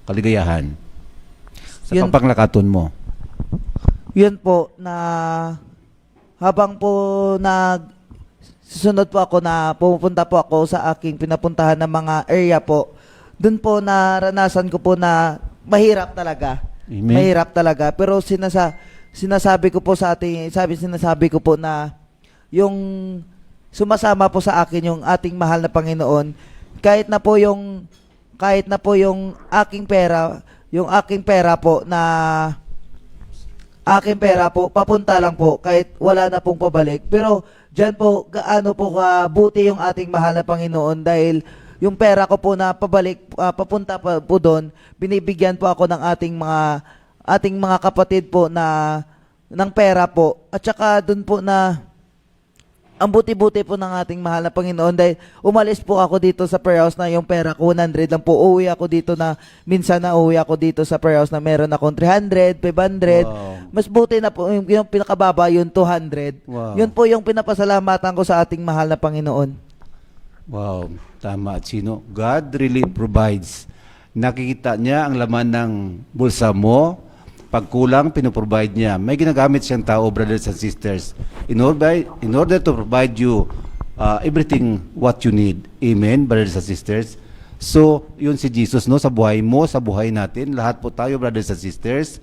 kaligayahan sa pagpanglakaton mo? Yun po na habang po susunod po ako na pupunta po ako sa aking pinapuntahan ng mga area po, dun po naranasan ko po na mahirap talaga. Amen. Mahirap talaga. Pero sinasabi ko po sinasabi ko po na yung sumasama po sa akin yung ating mahal na Panginoon, kahit na po yung aking pera po na aking pera po, papunta lang po, kahit wala na pong pabalik. Pero, dyan po, gaano po kabuti yung ating mahal na Panginoon dahil yung pera ko po na papunta po doon, binibigyan po ako ng ating mga kapatid po ng pera po. At saka doon po na, ang buti-buti po ng ating mahal na Panginoon dahil umalis po ako dito sa prayer house na yung pera ko 100 lang po. Uwi ako dito minsan na uwi ako dito sa prayer house na meron akong 300, 500. Wow. Mas buti na po yung pinakababa yung 200. Wow. Yun po yung pinapasalamatan ko sa ating mahal na Panginoon. Wow, tama. Sino? God really provides. Nakikita niya ang laman ng bulsa mo. Pag kulang, pinoprovide niya. May ginagamit siyang tao, brothers and sisters, in order to provide you everything what you need. Amen, brothers and sisters. So, yun si Jesus, no? Sa buhay mo, sa buhay natin, lahat po tayo, brothers and sisters.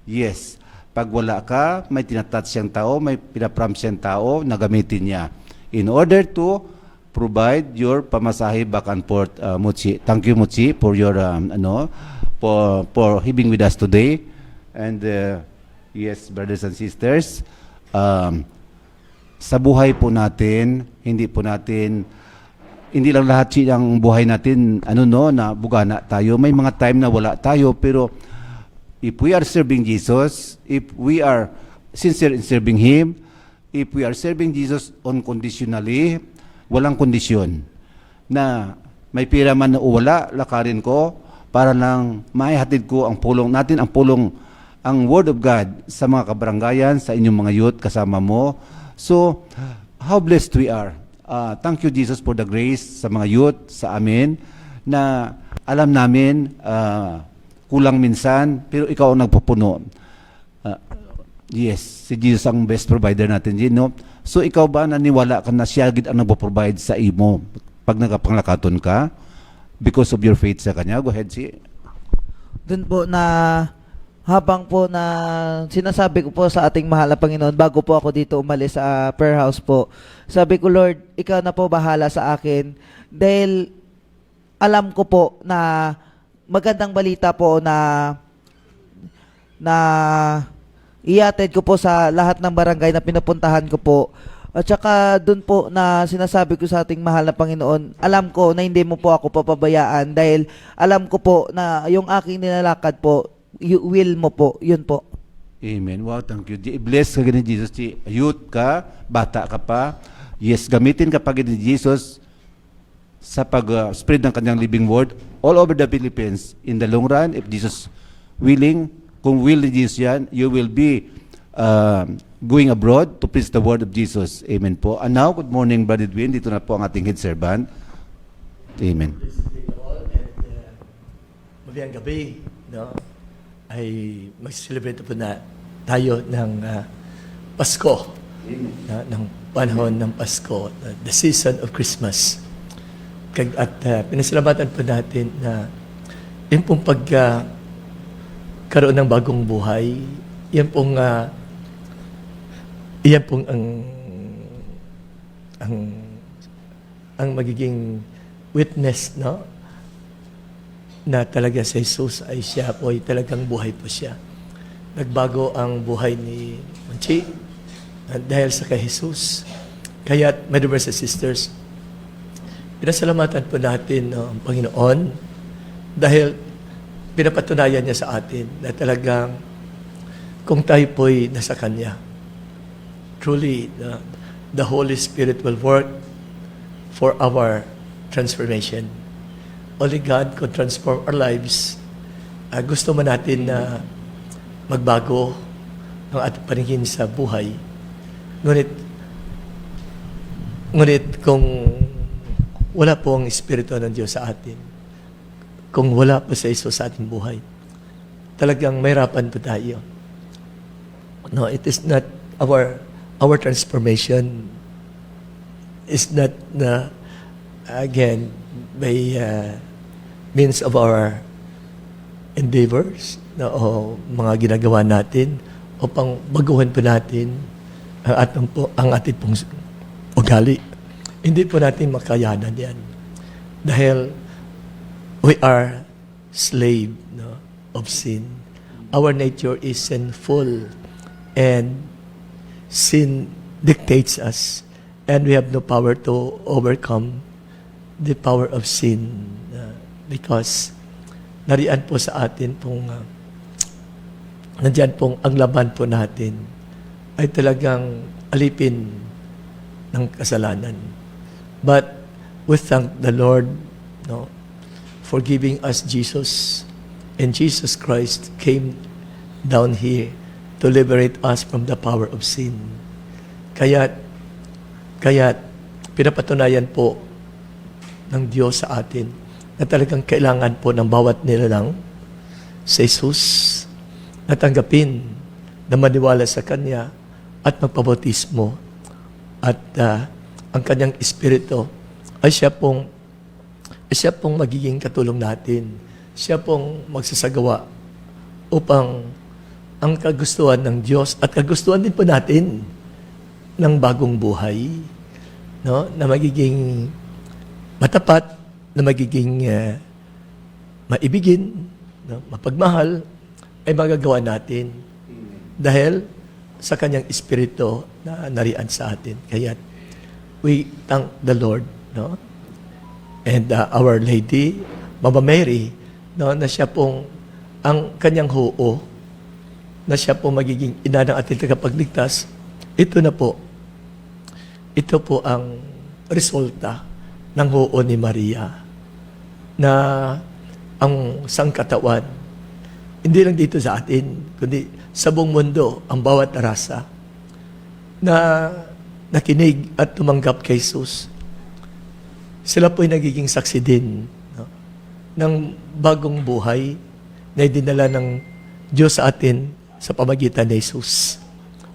Yes, pag wala ka, may tinatouch siyang tao, may pinapromise siyang tao na gamitin niya. In order to provide your pamasahe back and forth, Muchi. Thank you, Muchi, for your, for having with us today. And Yes, brothers and sisters, sa buhay po natin, hindi lang lahat ang buhay natin, na bugana tayo. May mga time na wala tayo, pero if we are serving Jesus, if we are sincere in serving Him, if we are serving Jesus unconditionally, walang kondisyon, na may pira man o wala, lakarin ko, para lang maihatid ko ang pulong natin, ang Word of God sa mga kabarangayan, sa inyong mga youth, kasama mo. So, how blessed we are. Thank you, Jesus, for the grace sa mga youth, sa amin, na alam namin, kulang minsan, pero ikaw ang nagpupuno. Yes, si Jesus ang best provider natin, no? So, ikaw ba naniwala ka na siya gid ang nagpo-provide sa imo pag nagapanglakaton ka because of your faith sa Kanya? Go ahead, Dun po na habang po na sinasabi ko po sa ating mahal na Panginoon bago po ako dito umalis sa prayer house po, sabi ko, Lord, ikaw na po bahala sa akin dahil alam ko po na magandang balita po na iatid ko po sa lahat ng barangay na pinupuntahan ko po. At saka dun po na sinasabi ko sa ating mahal na Panginoon, alam ko na hindi mo po ako papabayaan dahil alam ko po na yung aking nilalakad po, will mo po, yun po. Amen. Wow, thank you. Bless ka ni Jesus. Youth ka, bata ka pa. Yes, gamitin ka pa ni Jesus sa pag-spread ng kanyang living word all over the Philippines. In the long run, if Jesus willing, kung will ni Jesus yan, you will be going abroad to preach the word of Jesus. Amen po. And now, good morning, Brother Edwin. Dito na po ang ating head servant. Amen. Mabiang gabi, no? Ay mag-celebrate po na tayo ng Pasko, ng panahon ng Pasko, the season of Christmas. At pinasalamatan po natin na yung pong pagkaroon ng bagong buhay, yan pong ang magiging witness, no? Na talaga si Jesus ay siya po, ay talagang buhay po siya. Nagbago ang buhay ni Monchi dahil sa kay Jesus. Kaya, my brothers and sisters, pinasalamatan po natin ang Panginoon dahil pinapatunayan niya sa atin na talagang kung tayo po'y nasa Kanya, truly, the Holy Spirit will work for our transformation. Only God could transform our lives. Gusto man natin na magbago ang ating paningin sa buhay. Ngunit kung wala po ang Espiritu ng Diyos sa atin, kung wala po sa Isus sa ating buhay, talagang mahirapan po tayo. No, it is not our transformation is not again by means of our endeavors o mga ginagawa natin upang baguhin po natin ang ating pong ugali. Hindi po natin makayanan yan. Dahil we are slave, no, of sin. Our nature is sinful and sin dictates us and we have no power to overcome the power of sin because nariyan po sa atin pong nandiyan pong ang laban po natin ay talagang alipin ng kasalanan. But we thank the Lord, no, for giving us Jesus, and Jesus Christ came down here to liberate us from the power of sin. Kaya pinapatunayan po ng Diyos sa atin na talagang kailangan po ng bawat nilalang sa Jesus na tanggapin, na maniwala sa Kanya at magpabautismo. At ang Kanyang Espiritu ay siya pong magiging katulong natin. Siya pong magsasagawa upang ang kagustuhan ng Diyos at kagustuhan din po natin ng bagong buhay, no, na magiging matapat, na magiging maibigin, no, mapagmahal, ay magagawa natin dahil sa kanyang espiritu na nariyan sa atin. Kaya we thank the Lord, no? And Our Lady, Mama Mary, no, na siya pong ang kanyang hoo, na siya pong magiging ina ng ating tagapagligtas. Ito po ang resulta ng hoo ni Maria, na ang sangkatawan, hindi lang dito sa atin, kundi sa buong mundo, ang bawat rasa na nakinig at tumanggap kay Jesus, sila po'y nagiging saksi din, no, ng bagong buhay na idinala ng Diyos sa atin sa pamagitan ni Jesus.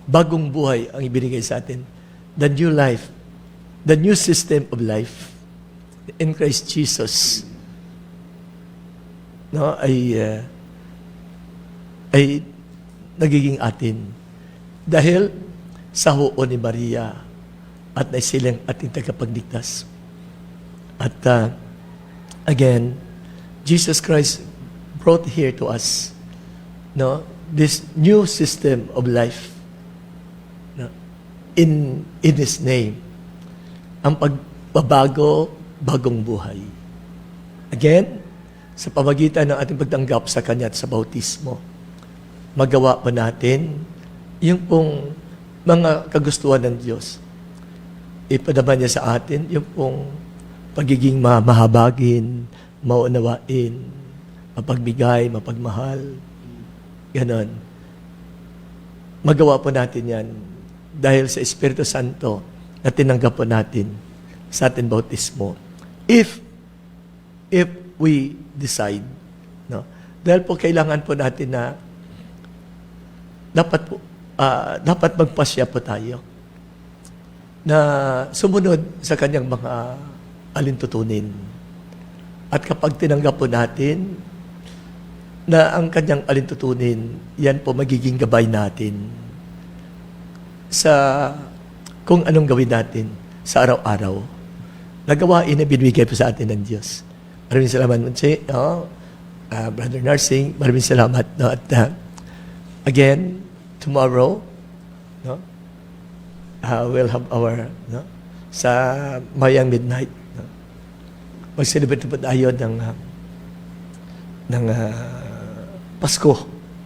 Bagong buhay ang ibinigay sa atin. The new life, the new system of life in Christ Jesus, no, ay nagiging atin dahil sa hoo ni Maria at na silang ating tagapagligtas. At again, Jesus Christ brought here to us, no, this new system of life, no, in His name, ang pagbabago, bagong buhay. Again, sa pamagitan ng ating pagtanggap sa Kanya at sa bautismo, magawa pa natin yung pong mga kagustuhan ng Diyos. Ipadama niya sa atin yung pong pagiging mahabagin, maunawain, mapagbigay, mapagmahal. Ganon. Magawa po natin yan dahil sa Espiritu Santo na tinanggap po natin sa ating bautismo. If we decide, no? Dahil po kailangan po natin na dapat magpasya po tayo na sumunod sa kanyang mga alintutunin. At kapag tinanggap po natin na ang kanyang alintutunin, yan po magiging gabay natin sa kung anong gawin natin sa araw-araw. Nagawain na binigay po sa atin ng Diyos. Maraming salamat, Munche. Brother Narsing, maraming salamat. No? At again, tomorrow, no, we'll have our, no, sa Mayang Midnight, no, mag-celebrate po tayo ng Pasko.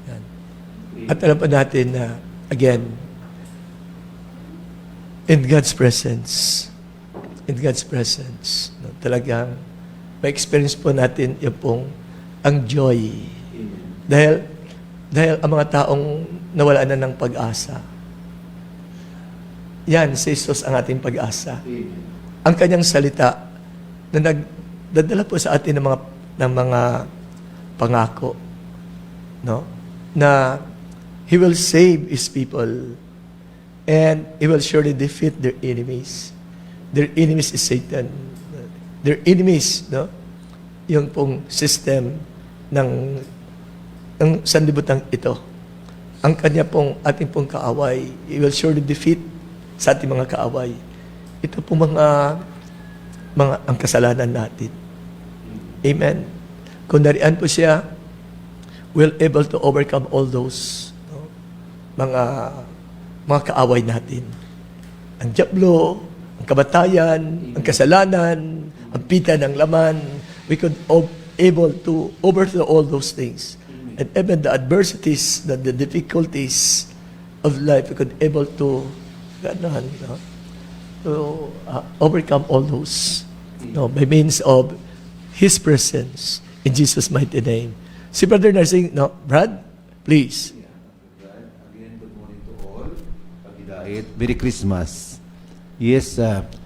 Yan. At alam pa natin na, again, in God's presence, no, talagang ma-experience po natin yung pong ang joy. Dahil ang mga taong nawala na ng pag-asa, yan, si Jesus ang ating pag-asa. Ang kanyang salita na nagdadala po sa atin ng mga pangako, no? Na He will save His people and He will surely defeat their enemies. Their enemies is Satan. Their enemies, no? Yung pong system ng sanlibutan ito. Ang kanya pong ating pong kaaway, He will surely defeat sa ating mga kaaway. Ito po mga ang kasalanan natin. Amen. Kung nariyan po siya, we'll able to overcome all those, no, mga kaaway natin. Ang dyablo, ang kamatayan, ang kasalanan, ang pita ng laman, we could able to overthrow all those things. And even the adversities, the difficulties of life, we could able to overcome all those, no, by means of His presence in Jesus' mighty name. Si Brother Narsing, no, Brad, please. Again, good morning to all. Pagidait, Merry Christmas. Yes,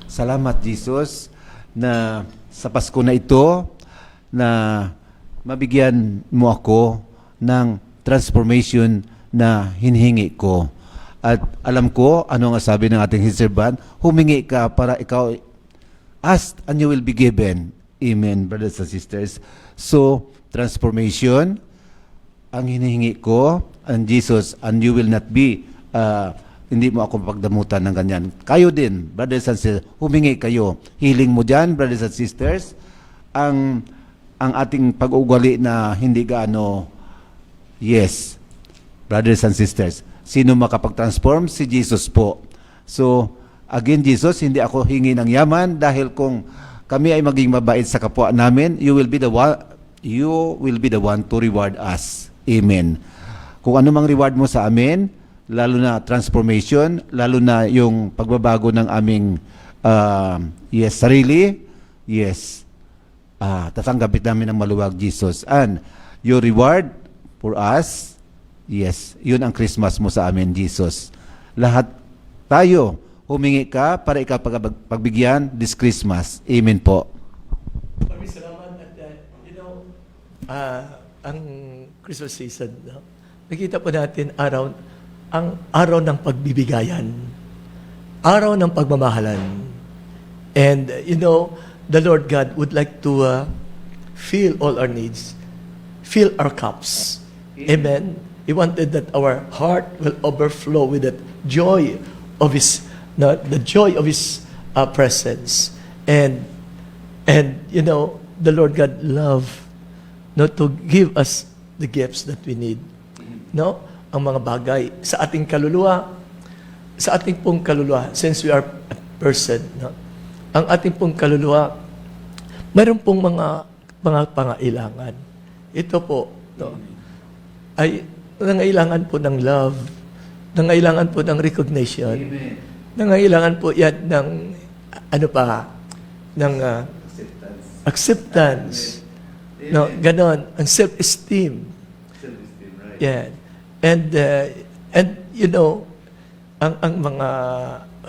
salamat Jesus na sa Pasko na ito na mabigyan mo ako ng transformation na hinihingi ko. At alam ko, ano nga sabi ng ating servant, humingi ka para ikaw, ask and you will be given. Amen, brothers and sisters. So, transformation, ang hinihingi ko, and Jesus, and you will not be, hindi mo ako pagdamutan ng ganyan. Kayo din, brothers and sisters, humingi kayo. Healing mo dyan, brothers and sisters, ang ating pag-ugali na hindi gaano, yes, brothers and sisters. Sino makapag-transform? Si Jesus po. So, again, Jesus, hindi ako hingi ng yaman dahil kung kami ay maging mabait sa kapwa namin, you will be the one to reward us. Amen. Kung ano mang reward mo sa amin, lalo na transformation, lalo na yung pagbabago ng aming sarili, tatanggapin namin ng maluwag, Jesus. And your reward for us, yun ang Christmas mo sa amin, Jesus. Lahat tayo, humingi ka para ikaw pagbigyan this Christmas. Amen po. Maraming salamat. At, ang Christmas season, no? Nakita po natin ang araw ng pagbibigayan, araw ng pagmamahalan. And, the Lord God would like to fill all our needs, fill our cups. Amen. He wanted that our heart will overflow with that joy of the joy of His presence. And the Lord God love to give us the gifts that we need. No? Ang mga bagay sa ating kaluluwa, since we are a person, no? Ang ating pong kaluluwa, mayroon pong mga pangailangan. Ito po, no? Ay nangailangan po ng love, nangailangan po ng recognition, nangailangan po yan ng acceptance. No, ganon, ang self-esteem. Yan. And ang mga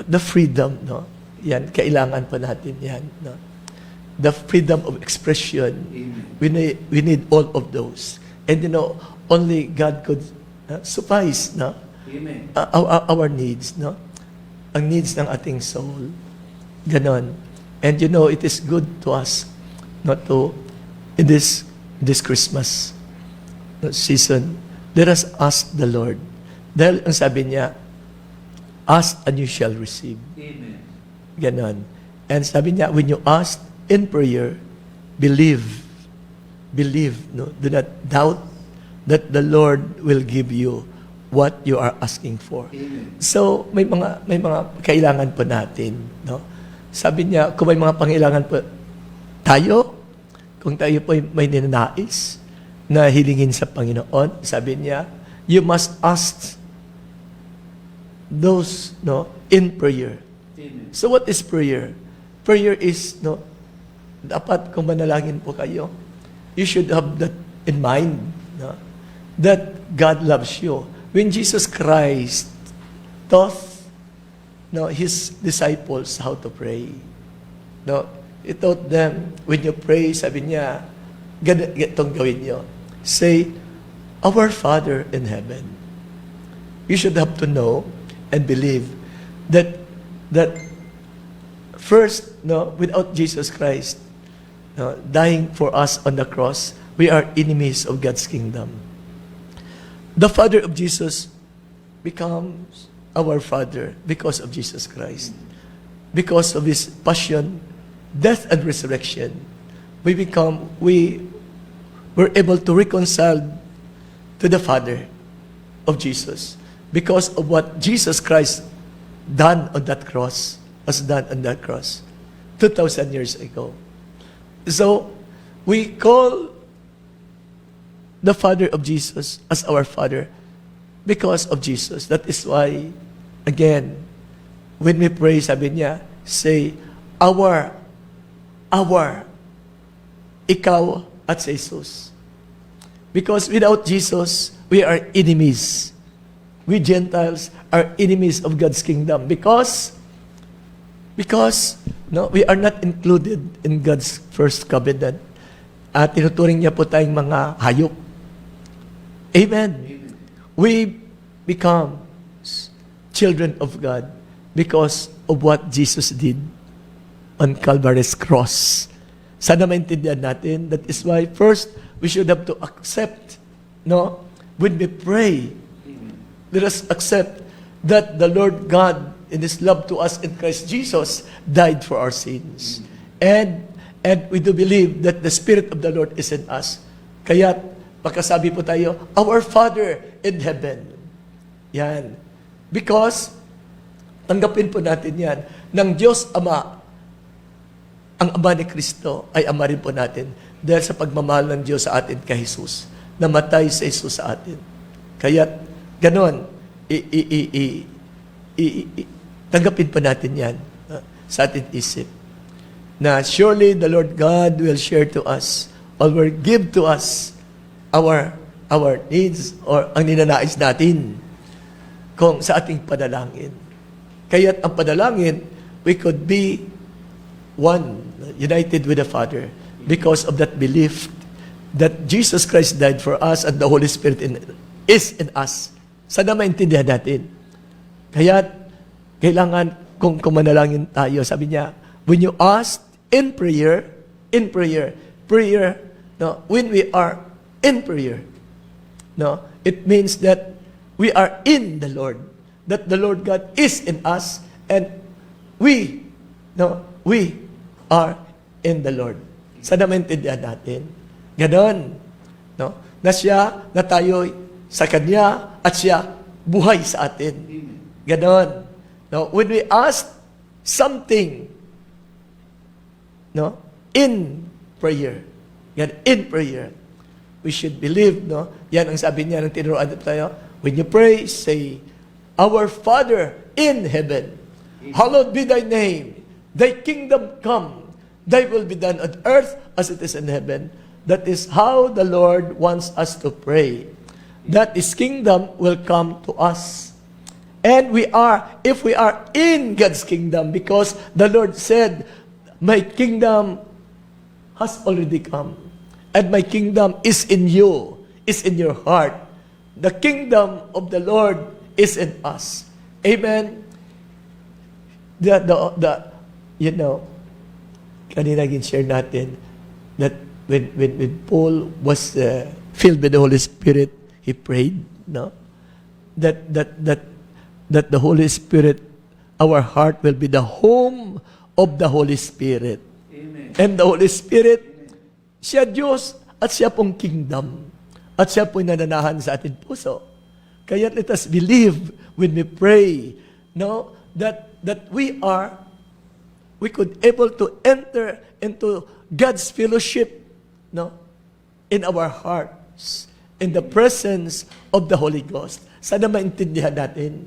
the freedom, no? Yan, kailangan po natin yan, no? The freedom of expression. We need all of those. And only God could suffice, no? Our needs, no? Ang needs ng ating soul. Ganon. And it is good to us not to in this Christmas season, let us ask the Lord. Dahil ang sabi niya, ask and you shall receive. Amen. Ganon. And sabi niya, when you ask in prayer, believe. Believe, no? Do not doubt that the Lord will give you what you are asking for. Amen. So, may mga kailangan po natin, no? Sabi niya, kung may mga pangailangan po tayo, kung tayo po may ninanais na hilingin sa Panginoon, sabi niya, you must ask those, no, in prayer. Amen. So what is prayer? Prayer is, no, dapat kung manalangin po kayo, you should have that in mind, no, that God loves you. When Jesus Christ taught, no, His disciples how to pray, no, He taught them, when you pray, sabi niya, ganitong gawin niyo. Say, Our Father in heaven. You should have to know and believe that first, no, without Jesus Christ, no, dying for us on the cross, we are enemies of God's kingdom. The Father of Jesus becomes our Father because of Jesus Christ. Because of His passion, death, and resurrection, we were able to reconcile to the Father of Jesus because of what Jesus Christ done on that cross, was done on that cross 2,000 years ago. So, we call the Father of Jesus as our Father because of Jesus. That is why, again, when we pray, sabi niya, say, our, ikaw at si Jesus. Because without Jesus, we are enemies. We Gentiles are enemies of God's kingdom because no, we are not included in God's first covenant. At tinuturing niya po tayong mga hayop. Amen. We become children of God because of what Jesus did on Calvary's cross. Sana maintindihan natin. That is why first, we should have to accept, no, when we pray, let us accept that the Lord God, in His love to us in Christ Jesus, died for our sins. And we do believe that the Spirit of the Lord is in us. Kaya, pagkasabi po tayo, Our Father in heaven. Yan. Because, tanggapin po natin yan, ng Diyos Ama, ang Ama ni Kristo ay Ama rin po natin dahil sa pagmamahal ng Diyos sa atin kay Jesus. Namatay sa Jesus sa atin. Kaya, ganon, tanggapin po natin yan sa ating isip. Na surely the Lord God will share to us or will give to us our needs or ang ninanais natin kung sa ating panalangin. Kaya't ang panalangin, we could be one, united with the Father because of that belief that Jesus Christ died for us and the Holy Spirit is in us. Sana maintindihan natin. Kaya't kailangan kung manalangin tayo, sabi niya, when you ask in prayer, no, when we are in prayer, no, it means that we are in the Lord, that the Lord God is in us, and we are in the Lord. Sana maintindihan natin. Ganon, no, na siya, na tayo sa Kanya, at siya buhay sa atin. Ganon. No, when we ask something, no, in prayer, yan, in prayer, we should believe, no, yan ang sabi niya ng tinuruan tayo, when you pray, say, Our Father in heaven, hallowed be thy name, thy kingdom come, thy will be done on earth as it is in heaven. That is how the Lord wants us to pray. That His kingdom will come to us. And if we are in God's kingdom, because the Lord said, my kingdom has already come. And my kingdom is in you, is in your heart. The kingdom of the Lord is in us. Amen? You know, kanina share natin that when Paul was filled with the Holy Spirit, he prayed, no? That the Holy Spirit, our heart will be the home of the Holy Spirit. Amen. And the Holy Spirit, siya Diyos at siya pong kingdom. At siya pong nananahan sa ating puso. Kaya let us believe when we pray, no, that we could able to enter into God's fellowship, no, in our hearts, in the presence of the Holy Ghost. Sana maintindihan natin.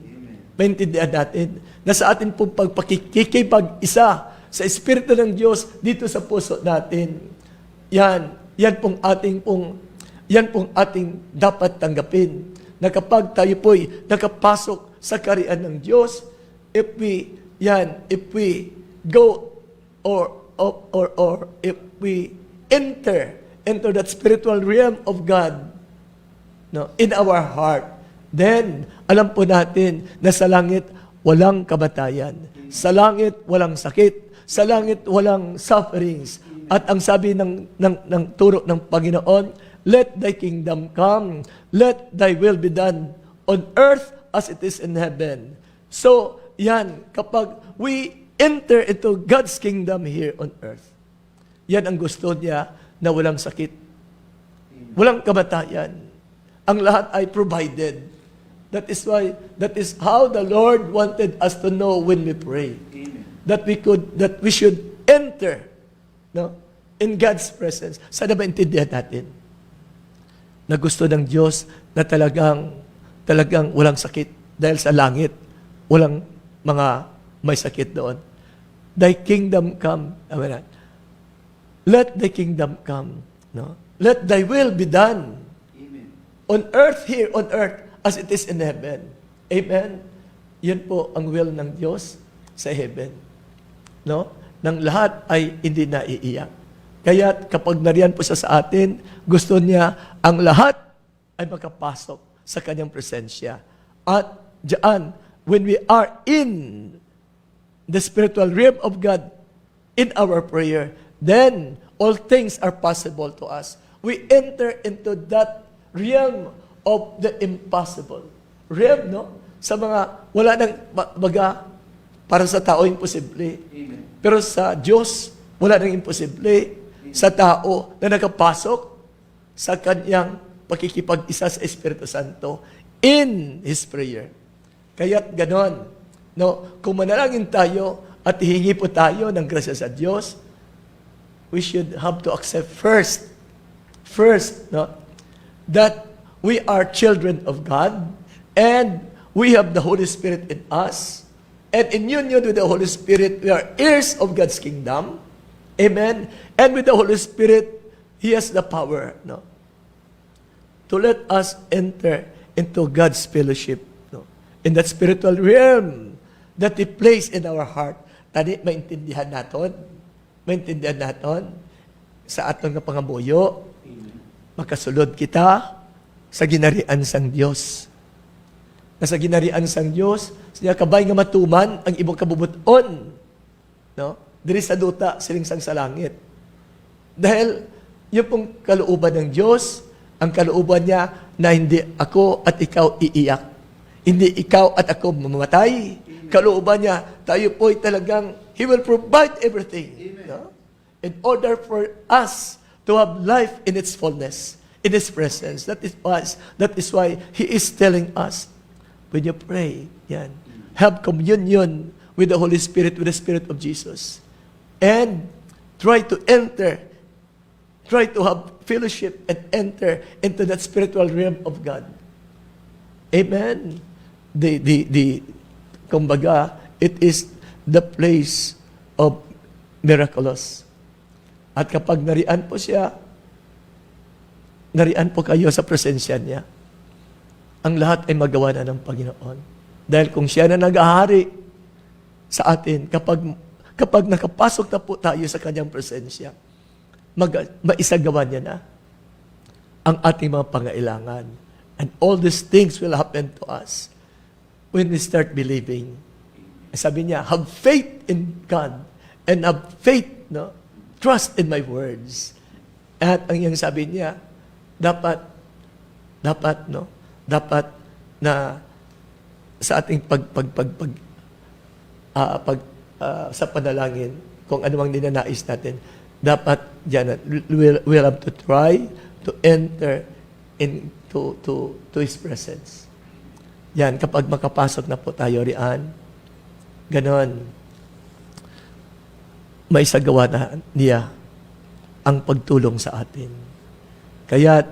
Maintindihan natin na sa atin pong pagpakikipag-isa sa Espiritu ng Diyos dito sa puso natin. Yan pong ating dapat tanggapin. Na kapag tayo po'y nakapasok sa kaharian ng Diyos, if we go or if we enter into that spiritual realm of God, no, in our heart, then, alam po natin na sa langit, walang kamatayan. Sa langit, walang sakit. Sa langit, walang sufferings. At ang sabi ng turo ng Panginoon, let thy kingdom come, let thy will be done on earth as it is in heaven. So, yan, kapag we enter into God's kingdom here on earth, yan ang gusto niya na walang sakit. Walang kamatayan. Ang lahat ay provided. That is how the Lord wanted us to know when we pray. Amen. That we should enter, no, in God's presence. Sana ba intindihan natin? Na gusto ng Diyos na talagang walang sakit dahil sa langit, walang mga may sakit doon. Thy kingdom come. Amen. Let thy kingdom come, no? Let thy will be done. Amen. On earth, here on earth, as it is in heaven. Amen? Yun po ang will ng Diyos sa heaven. No? Nang lahat ay hindi naiiyak. Kaya kapag nariyan po siya sa atin, gusto niya ang lahat ay makapasok sa kanyang presensya. At diyan, when we are in the spiritual realm of God, in our prayer, then all things are possible to us. We enter into that realm of the impossible. Realm, no? Sa mga, wala nang baga, para sa tao, imposible. Amen. Pero sa Diyos, wala nang imposible. Amen. Sa tao na nakapasok sa kanyang pakikipag-isa sa Espiritu Santo, in His prayer. Kaya't ganon, no? Kung manalangin tayo at hihingi po tayo ng grasya sa Diyos, we should have to accept first, no? That we are children of God, and we have the Holy Spirit in us, and in union with the Holy Spirit, we are heirs of God's kingdom. Amen? And with the Holy Spirit, He has the power, no, to let us enter into God's fellowship, no, in that spiritual realm that He placed in our heart. Tani, maintindihan natin sa atong nga pangabuyo, makasulod kita sa ginarian sang Dios. Nasa ginarian sang Dios, siya kabay nga matuman ang ibong kabubuton, no? Diri sa duta siling sang sa langit. Dahil yung pong kalooban ng Diyos, ang kalooban niya na hindi ako at ikaw iiyak. Hindi ikaw at ako mamamatay. Kalooban niya, tayo po'y talagang, He will provide everything. No? In order for us to have life in its fullness, in His presence. That is why He is telling us, when you pray, yan, have communion with the Holy Spirit, with the Spirit of Jesus. And try to have fellowship and enter into that spiritual realm of God. Amen. Kumbaga, it is the place of miraculous. At kapag narian po siya, narian po kayo sa presensya niya, ang lahat ay magawa na ng Panginoon. Dahil kung siya na nag-ahari sa atin, kapag nakapasok na po tayo sa kanyang presensya, maisagawa niya na ang ating mga pangailangan. And all these things will happen to us when we start believing. Sabi niya, have faith in God and have faith, no? Trust in my words. At ang iyang sabi niya, dapat na sa ating sa panalangin, kung ano mang ninanais natin, dapat diyan we'll have to try to enter into His presence. Yan, kapag makapasok na po tayo riyan, ganon, may sagawa na niya ang pagtulong sa atin. Kaya,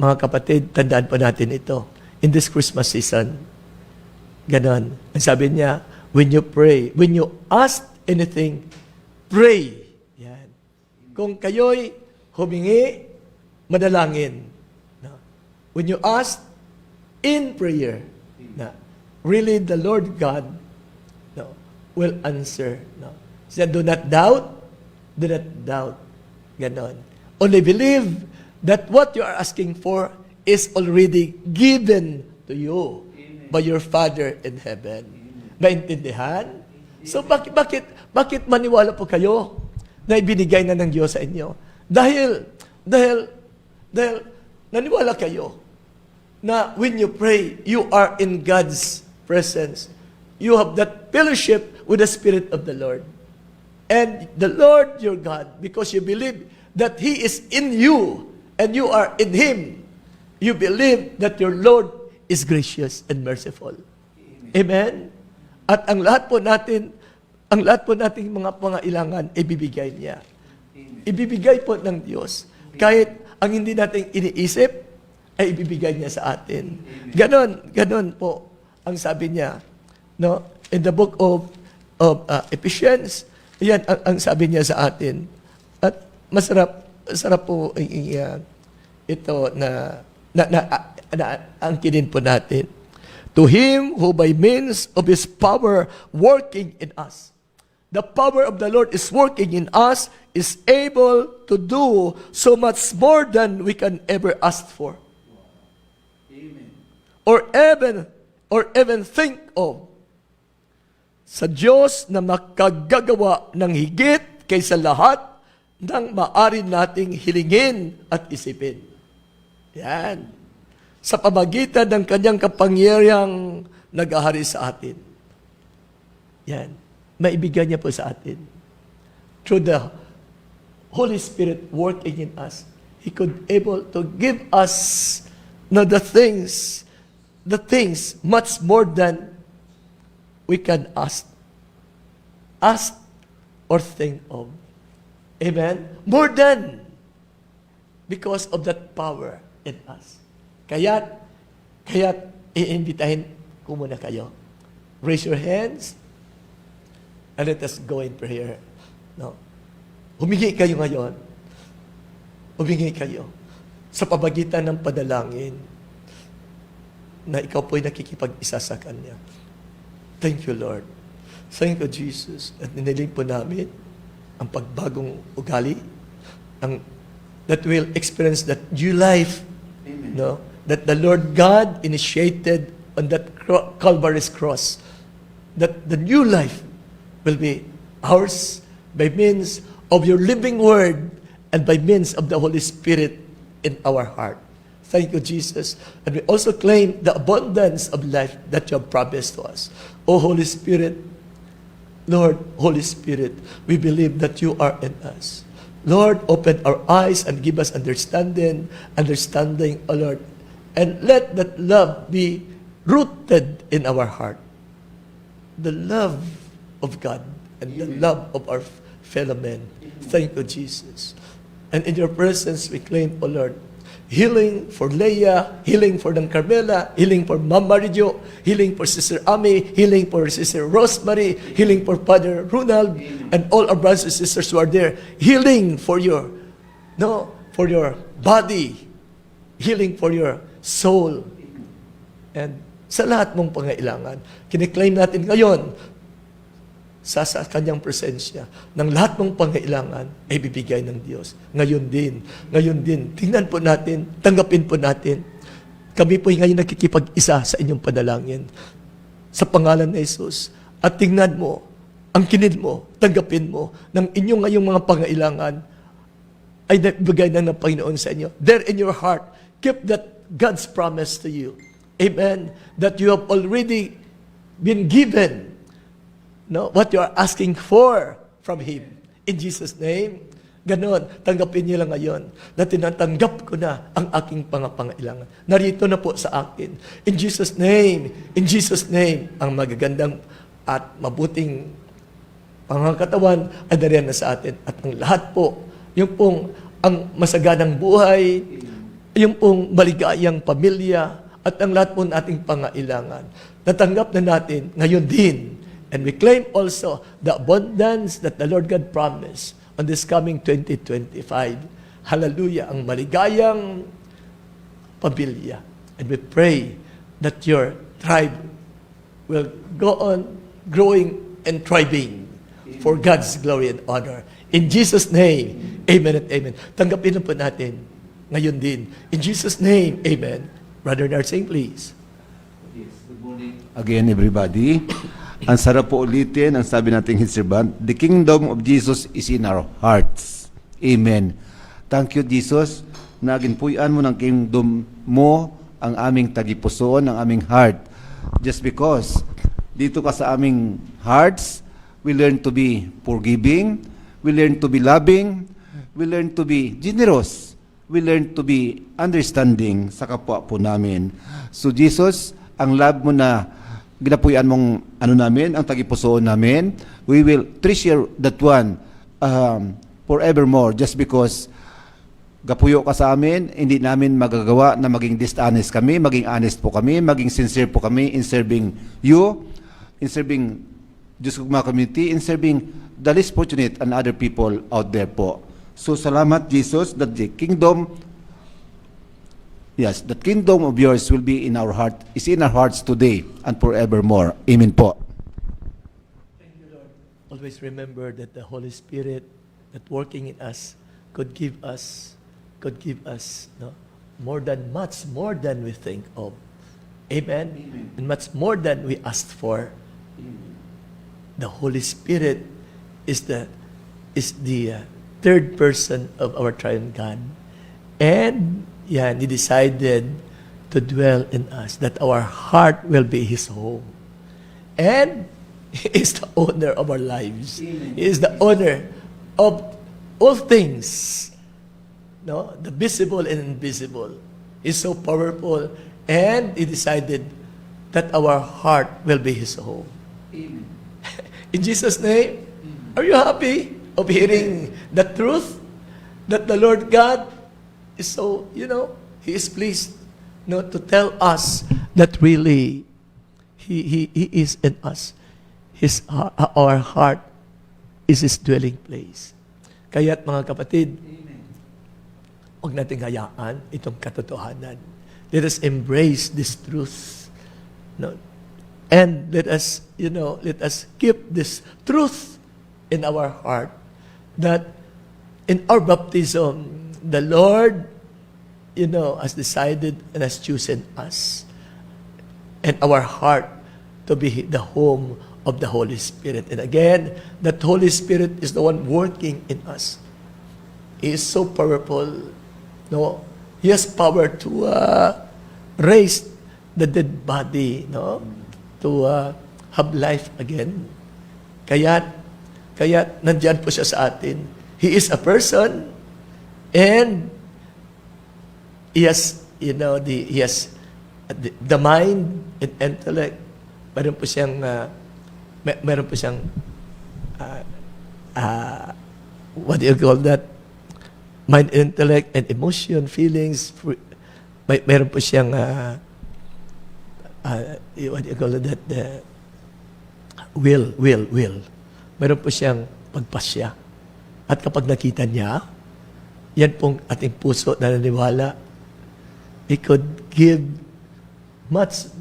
mga kapatid, tandaan po natin ito. In this Christmas season, ganon. Ang sabi niya, when you pray, when you ask anything, pray. Yan. Kung kayo'y humingi, madalangin. No? When you ask in prayer, no? Really the Lord God, no, will answer. No? He said, do not doubt. Do not doubt. Ganon. Only believe that what you are asking for is already given to you by your Father in heaven. Naintindihan? So bakit maniwala po kayo na ibinigay na ng Diyos sa inyo? Dahil naniwala kayo na when you pray, you are in God's presence. You have that fellowship with the Spirit of the Lord. And the Lord your God, because you believe that He is in you and you are in Him, you believe that your Lord is gracious and merciful. Amen? At ang lahat po nating mga pangailangan, ibibigay niya. Ibibigay po ng Diyos. Kahit ang hindi natin iniisip, ay ibibigay niya sa atin. Ganon po ang sabi niya. No? In the book of Ephesians, yan ang sabi niya sa atin. At masarap po ito na angkinin po natin. To Him who by means of His power working in us. The power of the Lord is working in us, is able to do so much more than we can ever ask for. Amen. Or even think of. Sa Diyos na makagagawa ng higit kaysa lahat ng maaari nating hilingin at isipin. Yan. Sa pamagitan ng kanyang kapangyarihang nag-ahari sa atin. Yan. Maibigay niya po sa atin. Through the Holy Spirit working in us, He could able to give us the things the things much more than we can ask or think of. Amen? More than, because of that power in us. Kaya't iimbitahin ko muna kayo. Raise your hands and let us go in prayer. No? Humingi kayo ngayon. Humingi kayo sa pamagitan ng padalangin na ikaw po'y nakikipag-isa sa Kanya. Thank you, Lord. Thank you, Jesus. At niniling po namin ang pagbagong ugali, that we'll experience that new life, no? That the Lord God initiated on that Calvary's cross, that the new life will be ours by means of your living word and by means of the Holy Spirit in our heart. Thank you, Jesus. And we also claim the abundance of life that you have promised to us. O Holy Spirit, Lord, Holy Spirit, we believe that you are in us. Lord, open our eyes and give us understanding, O Lord. And let that love be rooted in our heart. The love of God and the love of our fellow men. Thank you, Jesus. And in your presence, we claim, O Lord, healing for Leah, healing for Nang Carmela, healing for Ma'am Marijo, healing for Sister Ami, healing for Sister Rosemary, healing for Father Ronald, and all our brothers and sisters who are there. Healing for your body, healing for your soul. And sa lahat mong pangailangan, kiniklaim natin ngayon sa kanyang presensya, ng lahat ng pangailangan ay bibigay ng Diyos. Ngayon din, tingnan po natin, tanggapin po natin. Kami po ngayon nakikipag-isa sa inyong panalangin sa pangalan ni Jesus. At tingnan mo, ang kinid mo, tanggapin mo, ng inyong ngayong mga pangailangan ay nabigay na ng Panginoon sa inyo. There in your heart, keep that God's promise to you. Amen. That you have already been given what you are asking for from Him. In Jesus' name, ganon, tanggapin niyo lang ngayon na tinatanggap ko na ang aking pangailangan. Narito na po sa akin. In Jesus' name, ang magagandang at mabuting pangkatawan ay dariyan na sa atin. At ang lahat po, yung pong ang masaganang buhay, yung pong maligayang pamilya, at ang lahat po nating pangailangan. Natanggap na natin ngayon din. And we claim also the abundance that the Lord God promised on this coming 2025. Hallelujah, ang maligayang pamilya. And we pray that your tribe will go on growing and thriving for God's glory and honor. In Jesus' name, amen and amen. Tanggapin na po natin ngayon din. In Jesus' name, amen. Brother Narsing, please. Yes, good morning again, everybody. Ang sarap po ulitin, ang sabi nating Hiserban, the kingdom of Jesus is in our hearts. Amen. Thank you, Jesus, na ginpuyan mo ng kingdom mo ang aming tagipusoon, ang aming heart. Just because dito ka sa aming hearts, we learn to be forgiving, we learn to be loving, we learn to be generous, we learn to be understanding sa kapwa po namin. So Jesus, ang love mo na ginapuyan mong namin, ang tagipusoon namin, we will treasure that one forevermore just because gapuyo ka sa amin, hindi namin magagawa na maging dishonest kami, maging honest po kami, maging sincere po kami in serving you, in serving Diyos Kugma community, in serving the less fortunate and other people out there po. So salamat Jesus that the kingdom, yes, the kingdom of yours will be in our heart, is in our hearts today and forevermore. Amen po. Thank you, Lord. Always remember that the Holy Spirit that working in us could give us much more than we think of. Amen? Amen. And much more than we asked for. Amen. The Holy Spirit is the third person of our triune God. And He decided to dwell in us, that our heart will be His home. And He is the owner of our lives. Amen. He is the owner of all things, the visible and invisible. He's so powerful And He decided that our heart will be His home. In Jesus' name, are you happy of hearing the truth that the Lord God is so, He is pleased to tell us that really He is in us. Our heart is His dwelling place. Kaya't mga kapatid, huwag nating hayaan itong katotohanan. Let us embrace this truth. No? And let us keep this truth in our heart that in our baptism, the Lord, has decided and has chosen us and our heart to be the home of the Holy Spirit. And again, that Holy Spirit is the one working in us. He is so powerful. No, He has power to raise the dead body, to have life again. Kaya nandiyan po siya sa atin. He is a person, and he has, he has the mind and intellect. Meron po siyang what do you call that? Mind, intellect, and emotion, feelings. Meron po siyang what do you call that? Will. Meron po siyang pagpasya. At kapag nakita niya, yan pong ating puso na naniwala, He could give much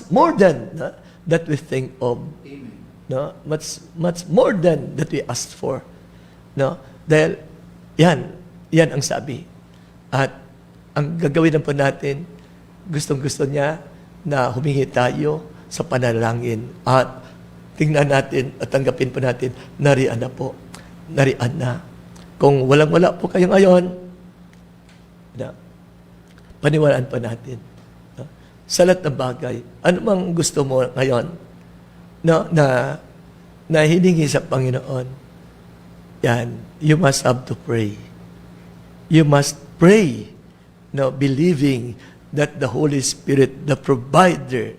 more than that we think of. Amen. No? Much more than that we asked for. No? Dahil yan ang sabi. At ang gagawin na po natin, gustong-gusto niya na humingi tayo sa panalangin at tingnan natin at tanggapin po natin, nariyan na po. Nariyan na. Kung walang-wala po kayo ngayon, paniwalaan pa natin. No? Sa lahat ng bagay, ano mang gusto mo ngayon na hiningi sa Panginoon, yan, you must have to pray. You must pray, believing that the Holy Spirit, the provider,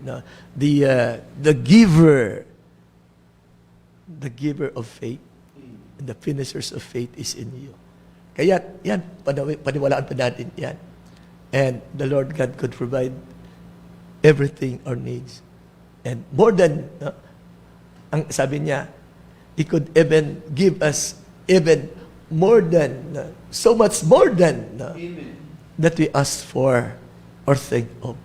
the giver of faith, and the finishers of faith is in you. Kaya yan, paniwalaan pa natin yan. And the Lord God could provide everything our needs. And more than, ang sabi niya, He could even give us even more than, so much more than that we ask for or think of.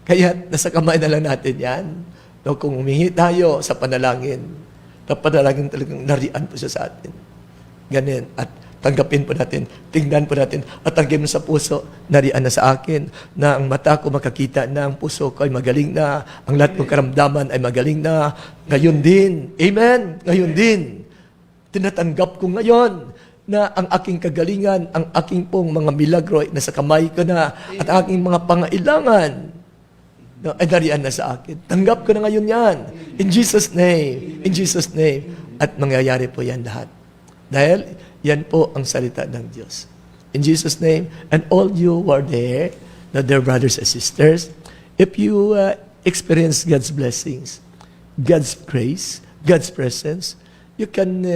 Kaya nasa kamay na lang natin yan. Kung humingi tayo sa panalangin, na panalangin talagang nariyan po siya sa atin. Ganun. At tanggapin po natin, tingnan po natin, at tanggapin sa puso, nariyan na sa akin, na ang mata ko makakita na, ang puso ko ay magaling na, ang lahat ng karamdaman ay magaling na, ngayon din. Amen? Ngayon din. Tinatanggap ko ngayon na ang aking kagalingan, ang aking pong mga milagro ay nasa kamay ko na, at aking mga pangailangan ay nariyan na sa akin. Tanggap ko na ngayon yan. In Jesus' name. In Jesus' name. At mangyayari po yan lahat. Dahil yan po ang salita ng Diyos. In Jesus' name, and all you who are there, na dear brothers and sisters, if you experience God's blessings, God's grace, God's presence, you can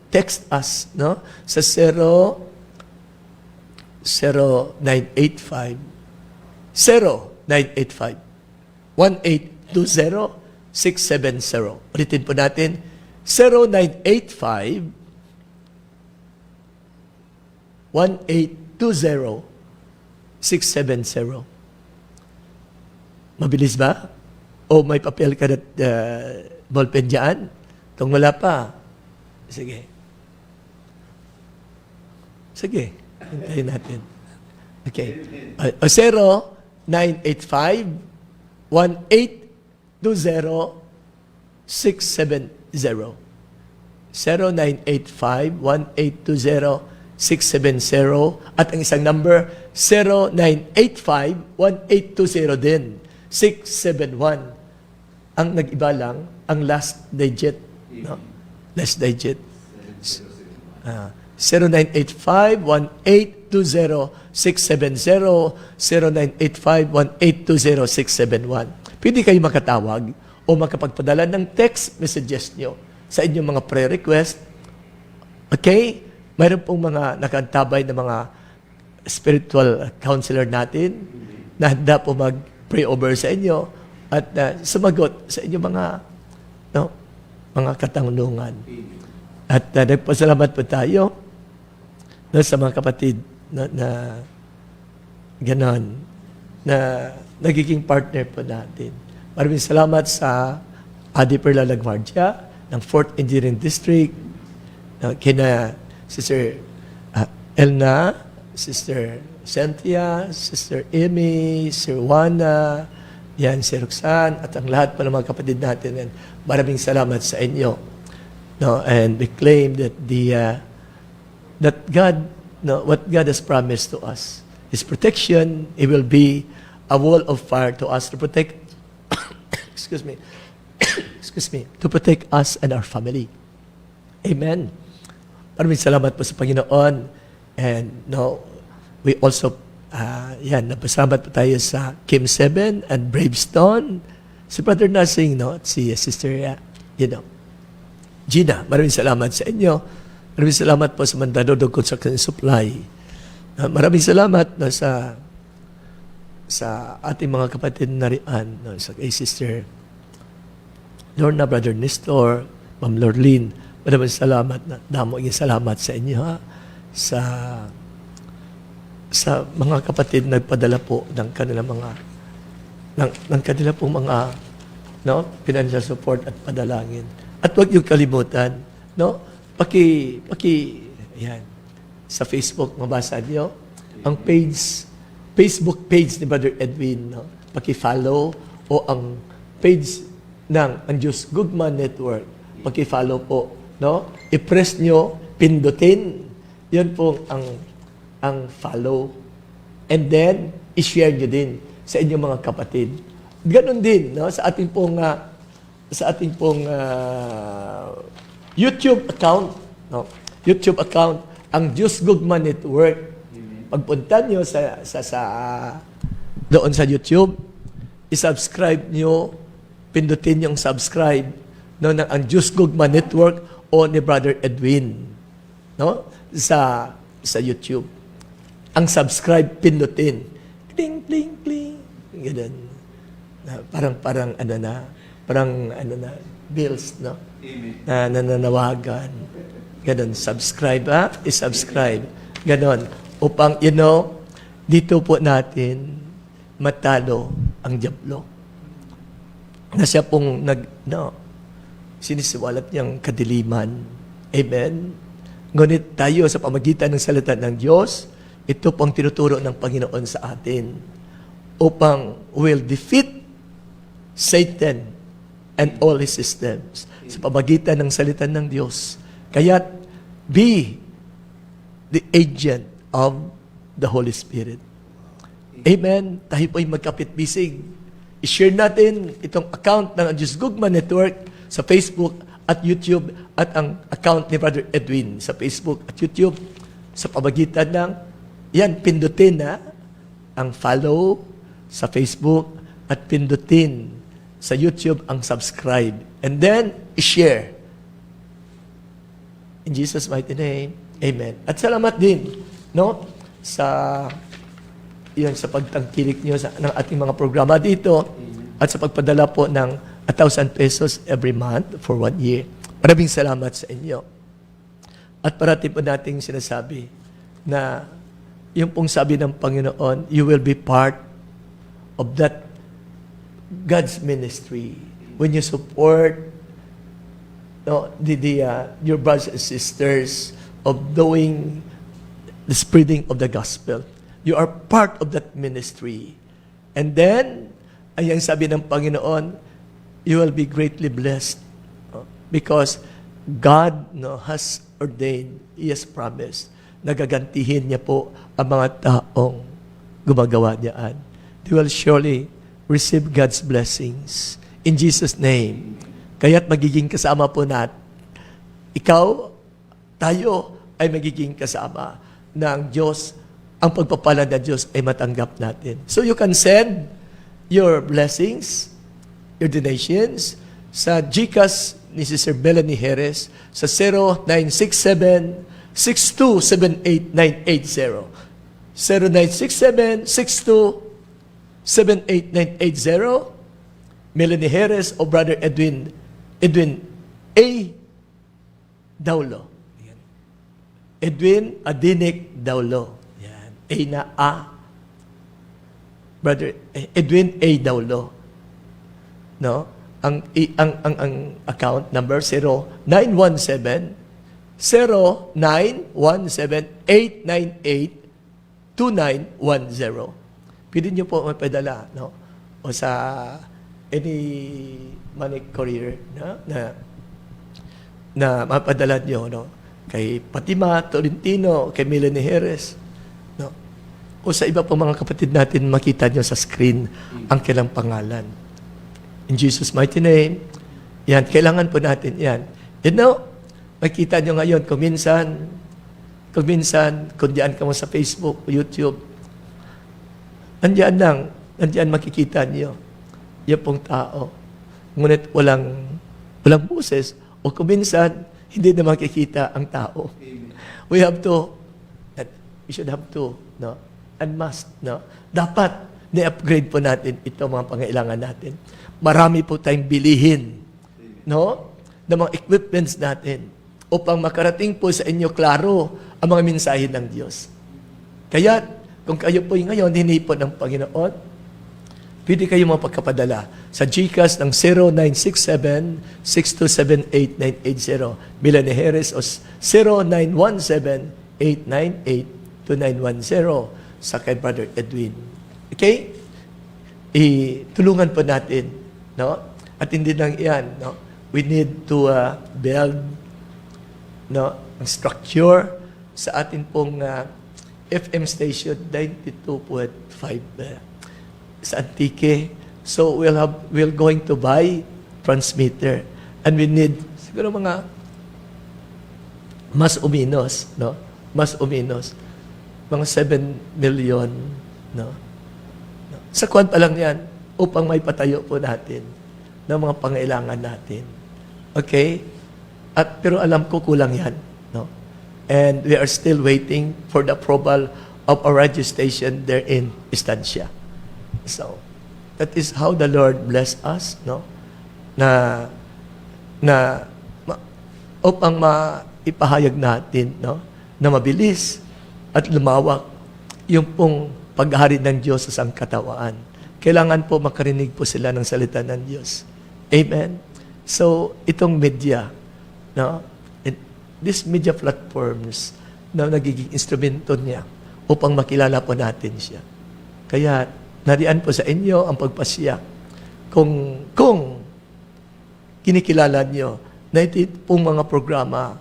text us sa 0985 1820-670. Ulitin po natin, 0985 1820-670. Mabilis ba? O may papel ka at ballpen dyan? Kung wala pa, sige. Sige, hintayin natin. Okay. 0985-1820-670. 0985-1820-670. At ang isang number, 0985-1820 din. 671. Ang nag-iba lang, ang last digit. Last digit. 0985-1820 0985-1820-671. Pwede kayo makatawag o makapagpadala ng text messages nyo sa inyong mga prayer request. Okay? Mayroon pong mga nakantabay na mga spiritual counselor natin na handa po mag-pray over sa inyo at sumagot sa inyong mga katanungan. At nagpasalamat po tayo sa mga kapatid na ganon, na nagiging partner po natin. Maraming salamat sa Adi Perla Lagwardia ng 4th Engineering District, kina Sister Elna, Sister Cynthia, Sister Amy, Sir Juana, yan, si Roxanne, at ang lahat pa ng mga kapatid natin. And maraming salamat sa inyo. No, and we claim that that God, what God has promised to us, His protection, it will be a wall of fire to us to protect, excuse me, to protect us and our family. Amen. Maraming salamat po sa Panginoon. And we also, napasalamat po tayo sa Kim 7 and Bravestone, si Brother Nursing, at si Sister, Gina. Maraming salamat sa inyo. Maraming salamat po sa Mandadodog Construction Supply. Maraming salamat sa ating mga kapatid na riyan, sa kay Sister Lorna, Brother Nestor, Ma'am Lorlene. Maraming salamat na daming salamat sa inyo, sa mga kapatid nagpadala po ng kanilang mga ng kanila pong mga financial support at padalangin. At huwag niyo kalimutan, yan, sa Facebook mabasa niyo ang Facebook page ni Brother Edwin, paki-follow, o ang page ng Ang Diyos Gugma Network, paki-follow po, i-press niyo, pindutin, yun po ang follow, and then i-share niyo din sa inyong mga kapatid. Ganon din sa ating pong YouTube account, YouTube account, ang Diyos Gugma Network. Pagpunta niyo doon sa YouTube, i-subscribe niyo, pindutin yung subscribe ng ang Diyos Gugma Network o ni Brother Edwin, sa YouTube. Ang subscribe, pindutin. Kling, kling, kling. Ganun. Parang bills, na nananawagan. Ganun, subscribe, i-subscribe. Ganun. Upang, dito po natin matalo ang dyablo. Na siya pong sinisiwalat niyang kadiliman. Amen? Ngunit tayo sa pamagitan ng salita ng Diyos, ito pong tinuturo ng Panginoon sa atin upang will defeat Satan and all his systems sa pamagitan ng salita ng Diyos. Kaya't be the agent of the Holy Spirit. Amen? Tayo po'y magkapit-bisig. I-share natin itong account ng Diyos Gugma Network sa Facebook at YouTube at ang account ni Brother Edwin sa Facebook at YouTube sa pamagitan ng pindutin ang follow sa Facebook at pindutin sa YouTube ang subscribe. And then, i-share. In Jesus' mighty name, amen. At salamat din, sa pagtangkilik niyo ng ating mga programa dito at sa pagpadala po ng 1,000 pesos every month for 1 year. Maraming salamat sa inyo. At parati po nating sinasabi na yung pong sabi ng Panginoon, you will be part of that God's ministry when you support your brothers and sisters of doing the spreading of the gospel. You are part of that ministry. And then, ayang sabi ng Panginoon, you will be greatly blessed because God has ordained, He has promised, nagagantihin niya po ang mga taong gumagawa niyaan. They will surely receive God's blessings. In Jesus' name. Kaya't magiging kasama po natin. Ikaw, tayo, ay magiging kasama ng Diyos ang pagpapala ng Diyos ay matanggap natin. So you can send your blessings, your donations, sa GCash ni Sister Melanie Jerez sa 0967-6278980. 0967-6278980. Melanie Jerez o Brother Edwin A. Daulo. Yan. Edwin Adinik Daulo. Yan. A na A. Brother Edwin A. Daulo. No? Ang account number 0917 0917-898-2910. Pwede nyo po mapadala, no? O sa any money courier na mapadala nyo, no? Kay Fatima Tolentino, kay Melanie Jerez, no? O sa iba pang mga kapatid natin, makita nyo sa screen ang kailang pangalan. In Jesus' mighty name, yan, kailangan po natin yan. You know, makita nyo ngayon, kung minsan, kung diyan ka mo sa Facebook, YouTube, nandiyan makikita nyo, yung pong tao. Ngunit walang boses, o kung minsan, hindi na makikita ang tao. We should have to, no? And must, no? Dapat, ni-upgrade po natin ito mga pangailangan natin. Marami po tayong bilihin, no? Ng mga equipments natin upang makarating po sa inyo klaro ang mga mensahe ng Diyos. Kaya, kung kayo po ngayon hinipon ng Panginoon, pwede kayo mapagkapadala sa GCash ng 0967-6278980. Melanie Jerez o 0917-898-2910 sa kay Brother Edwin. Okay? Tulungan po natin, no? At hindi lang iyan, no? We need to build, no, ang structure sa atin pong FM station 92.5 sa Antique. So we're going to buy transmitter, and we need siguro mga mas uminos, no? Mas uminos mga 7 million, no? Sa kwan pa lang yan, upang may patayo po natin ng mga pangailangan natin. Okay? Pero alam ko kulang yan. No? And we are still waiting for the approval of our radio station there in Estancia. So, that is how the Lord bless us, no? Upang maipahayag natin, no? Na mabilis at lumawak yung pong paghari ng Diyos sa sangkatauhan. Kailangan po makarinig po sila ng salita ng Diyos. Amen? So, itong media, no? These media platforms na nagiging instrumento niya upang makilala po natin siya. Kaya, nariyan po sa inyo ang pagpasiyak. Kung kinikilala niyo na ito pong mga programa,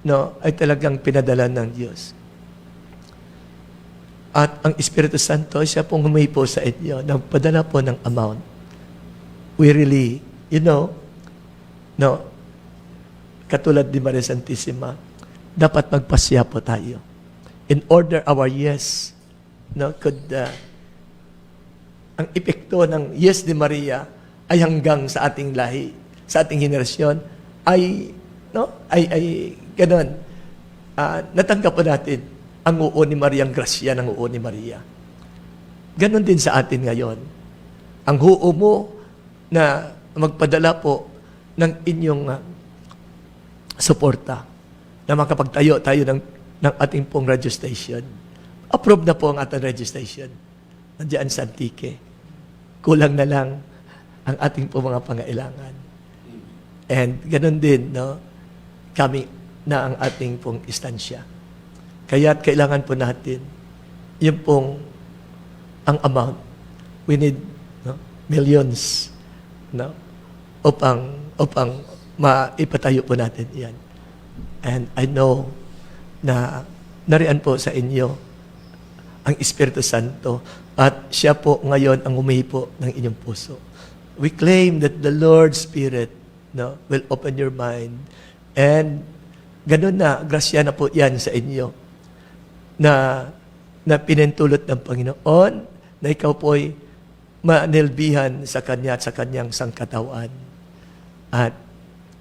no, ay talagang pinadala ng Diyos. At ang Espiritu Santo, siya pong humipo sa inyo, nagpadala po ng amount. We really, no, katulad ni Maria Santissima, dapat magpasya po tayo. In order our yes, no, ang epekto ng yes ni Maria ay hanggang sa ating lahi, sa ating henerasyon, ay ganon. Natanggap po natin ang uo ni Maria, ang grasya ng uo ni Maria. Ganon din sa atin ngayon. Ang uo mo na magpadala po ng inyong suporta na makapagtayo tayo ng ating pong radio station. Approved na po ang ating radio station. Nandiyan sa Antique. Kulang na lang ang ating pong mga pangailangan. And ganun din, no, kami na ang ating pong istansya. Kaya't kailangan po natin yung pong ang amount. We need, no, millions, no, upang maipatayo po natin yan. And I know na nariyan po sa inyo ang Espiritu Santo at siya po ngayon ang humihipo ng inyong puso. We claim that the Lord's Spirit, no, will open your mind, and ganun na, grasya na po yan sa inyo na na pinintulot ng Panginoon, na ikaw po'y manilbihan sa Kanya at sa Kanyang sangkatawan. At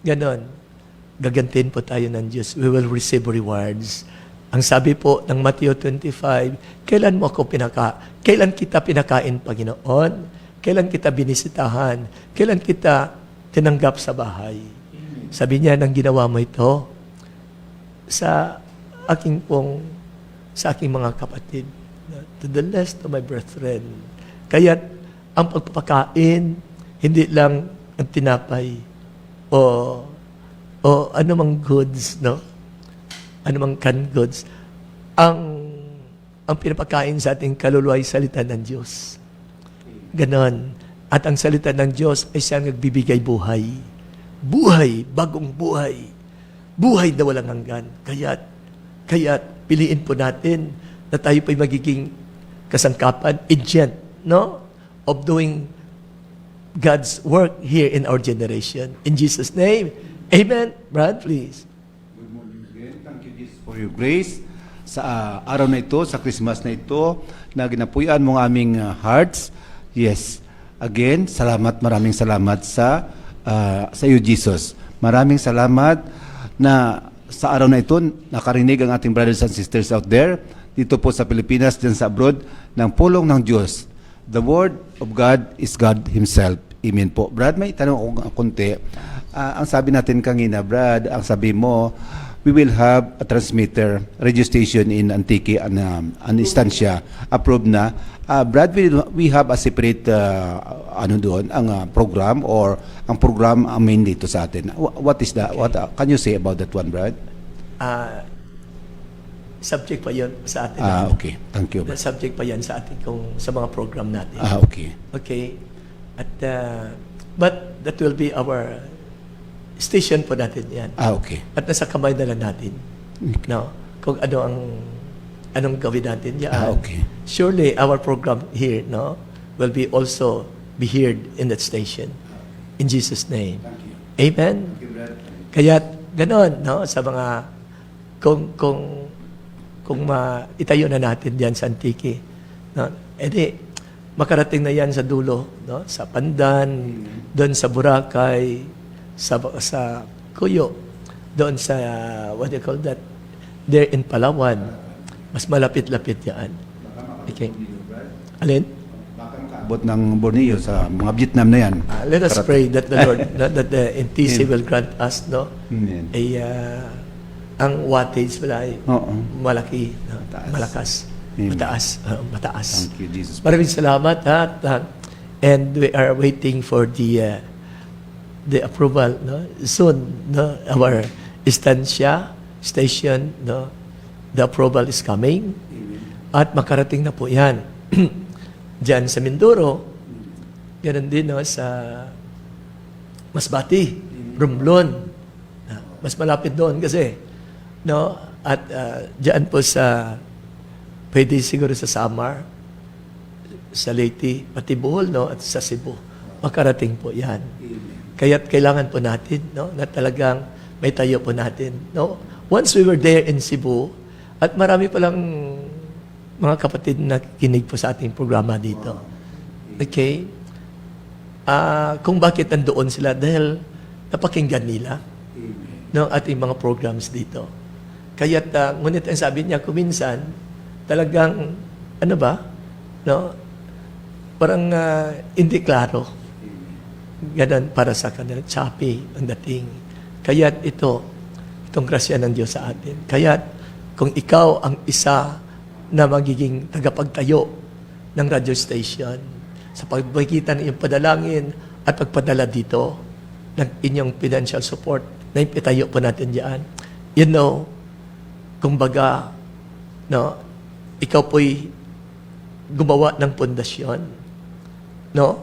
ganon, gagantin po tayo ng Diyos. We will receive rewards. Ang sabi po ng Matthew 25, kailan kita pinakain, Panginoon? Kailan kita binisitahan? Kailan kita tinanggap sa bahay? Sabi niya, nang ginawa mo ito sa aking mga kapatid, to the least of my brethren. Kaya ang pagpapakain, hindi lang ang tinapay o anumang goods, no? Anumang canned goods. Ang pinapakain sa ating kaluluwa ay salita ng Diyos. Ganon. At ang salita ng Diyos ay siyang nagbibigay buhay. Buhay, bagong buhay. Buhay na walang hanggan. Kaya't piliin po natin na tayo po'y magiging kasangkapan, agent, no? Of doing God's work here in our generation. In Jesus' name, amen. Brad, please. Good morning again. Thank you, Jesus, for your grace. Sa araw na ito, sa Christmas na ito, na ginapuyan mong aming hearts. Yes. Again, maraming salamat sa iyo, Jesus. Maraming salamat na sa araw na ito, nakarinig ang ating brothers and sisters out there, dito po sa Pilipinas, dyan sa abroad, ng pulong ng Diyos. The Word of God is God Himself. Amen po. Brad, may tanong akong konti. Ang sabi natin kanina, Brad, ang sabi mo, we will have a transmitter, radio station in Antique, an instansya, approved na. Brad, we have a separate, ang program or ang program ang main dito sa atin. What is that? What can you say about that one, Brad? Subject pa yun sa atin. Okay. Thank you, Brad. Subject pa yan sa atin sa mga program natin. Okay. Okay. At, but that will be our station po natin yan. Okay. At nasa kamay na lang natin. No? Kung anong gawin natin yan. Okay. Surely our program here, no, will be also be heard in that station. In Jesus' name. Thank you. Amen. Thank you, Brad. Kaya ganon, no, sa mga kung itayo na natin diyan sa Antique, no, edi makarating na yan sa dulo, no, sa Pandan, doon sa Boracay, sa Cuyo, doon sa what do you call that? There in Palawan. Mas malapit-lapit yan. Okay. Alin? Baka makaabot ng Borneo sa mga Vietnam na yan. Let us pray that the Lord, that the NTC will grant us, no, Amen. ang wattage wala ay Oo. malaki, no? Mataas. Malakas, Amen. mataas. Thank you, Jesus. Maraming salamat and we are waiting for the approval, no, soon, no, our station, no, the approval is coming. At makarating na po yan diyan sa Mindoro. Ganun din, no, sa Masbati, Romblon. Mas malapit doon kasi, no, at diyan po pwede siguro sa Samar, sa Leyte, pati Bohol, no, at sa Cebu. Makarating po yan. Kaya't kailangan po natin, no, na talagang may tayo po natin, no. Once we were there in Cebu, at marami palang mga kapatid na kinig po sa ating programa dito. Okay? Kung bakit nandoon sila, dahil napakinggan nila, no, ating mga programs dito. Kaya't, ngunit ang sabi niya, kuminsan, talagang, no, parang hindi klaro. Ganon para sa kanila. Choppy ang dating. Kaya't itong grasya ng Diyos sa atin. Kaya't, kung ikaw ang isa na magiging tagapagtayo ng radio station sa pagpagitan ng iyong padalangin at pagpadala dito ng inyong financial support na ipitayo po natin diyan. You know, kumbaga, no, ikaw po'y gumawa ng pundasyon, no,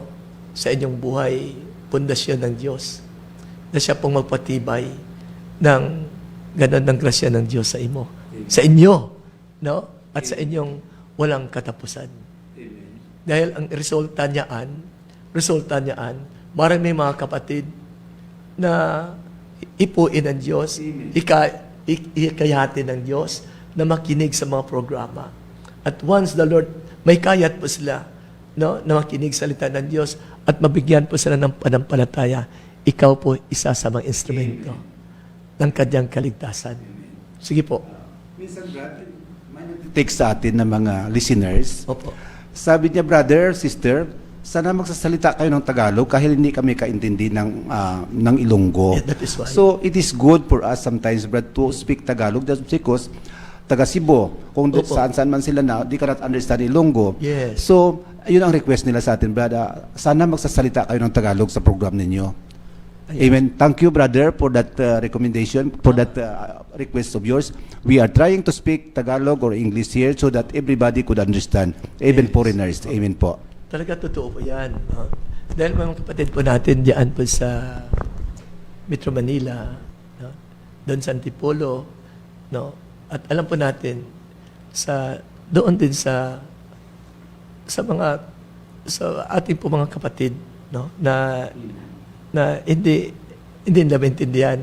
sa inyong buhay, pundasyon ng Diyos, na siya pong magpatibay ng ganon ng grasya ng Diyos sa inyo, no, at sa inyong walang katapusan. Amen. Dahil ang resulta niyaan, marang may mga kapatid na ipuin ng Diyos, ikayati ng Diyos na makinig sa mga programa. At once the Lord, may kayat po sila, no, na makinig salita ng Diyos at mabigyan po sila ng panampalataya, ikaw po isa sa mga instrumento ng kanyang kaligtasan. Sige po. Minsan, brother, may nag-text sa atin ng mga listeners. Opo. Sabi niya, brother, sister, sana magsasalita kayo ng Tagalog kahit hindi kami kaintindi ng Ilonggo. Yeah, that is why. So, it is good for us sometimes, brother, to speak Tagalog. That's because taga Cebu, kung Opo. saan-saan man sila na, di ka not understand Ilonggo. Yes. So, yun ang request nila sa atin, brother. Sana magsasalita kayo ng Tagalog sa program ninyo. Amen. Thank you, brother, for that recommendation, for that request of yours. We are trying to speak Tagalog or English here so that everybody could understand, even Yes. foreigners. Amen po. Talaga totoo po yan. No? Dahil mga kapatid po natin diyan po sa Metro Manila, no? Doon sa Antipolo, no? At alam po natin doon din sa ating po mga kapatid, no? na hindi nila maintindihan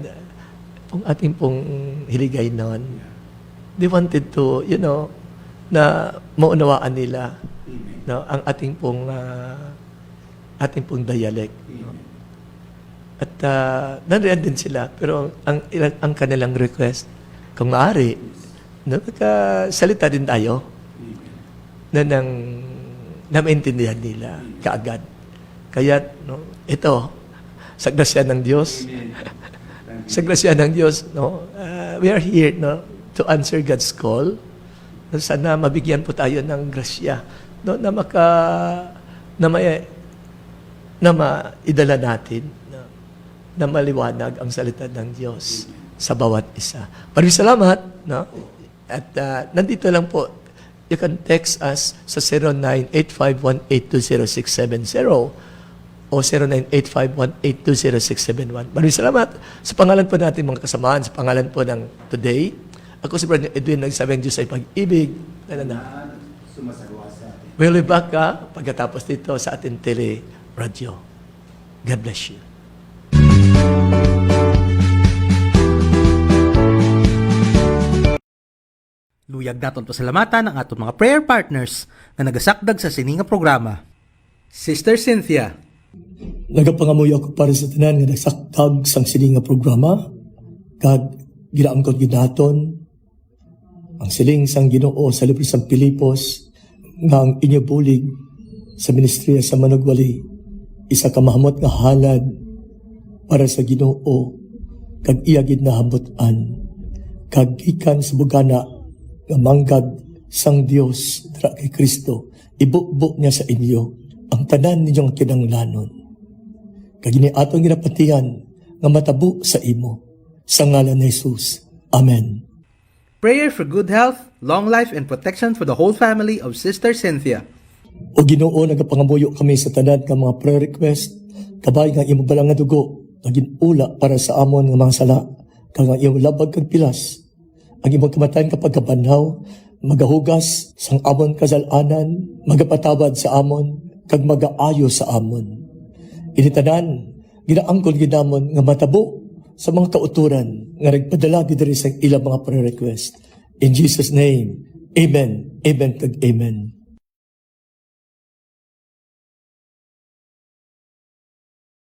kung ating pong hiligay noon. They wanted to, na maunawaan nila, no, ang ating pong dialect. No? At nandiyan din sila, pero ang kanilang request, kung maaari, no, salita din tayo na maintindihan nila kaagad. Kaya, no, ito, sa grasya ng Diyos, sa grasya ng Diyos, no, we are here, no, to answer God's call. Sana mabigyan po tayo ng grasya, no, na maidala natin, na maliwanag ang salita ng Diyos sa bawat isa. Maraming salamat, no? At nandito lang po, you can text us sa 098518206070 o 098518206071. Maraming salamat sa pangalan po natin mga kasamaan, sa pangalan po ng Today. Ako si Brother Edwin, nagsabing Diyos ay pag-ibig. Sumasagawa sa atin. We'll be back pagkatapos dito sa ating tele-radio. God bless you. Luyag naton pasalamatan ang aton mga prayer partners na nagasakdag sa sininga programa. Sister Cynthia, Nagapangamoy ako para sa tanan nga nasaktag sang siling nga programa. Kag ginaangkon ginaton ang siling sang Ginoo sa libro sang Pilipos nga ang inyo bulig sa ministriya sa Manugwali isa ka mahamot nga halad para sa Ginoo kag iya gid nahamutan kag gikan sa bugana nga manggad sang Dios dira kay Kristo ibukbok niya sa inyo ang tanan ninyong kinahanglanon. Kag ini atong ginapatian nga matabo sa imo sa ngalan ni Jesus. Amen. prayer for good health, long life, and protection for the whole family of Sister Cynthia. O Ginoo, nagapangamuyo kami sa tanan nga mga prayer request, kabay nga imo balang nga dugo, naging ula para sa amon nga mga sala, kag nga imo labag kag pilas, ang imong kamatayan kapag kabanhaw, magahugas sang amon kasalanan, magapatawad sa amon, kag magaayo sa amon. Initanan, ginaangkon ginamon nga matabo sa mga kauturan nga nagpadala gid diri sa ilang mga prayer request. In Jesus' name, amen, amen, kag amen.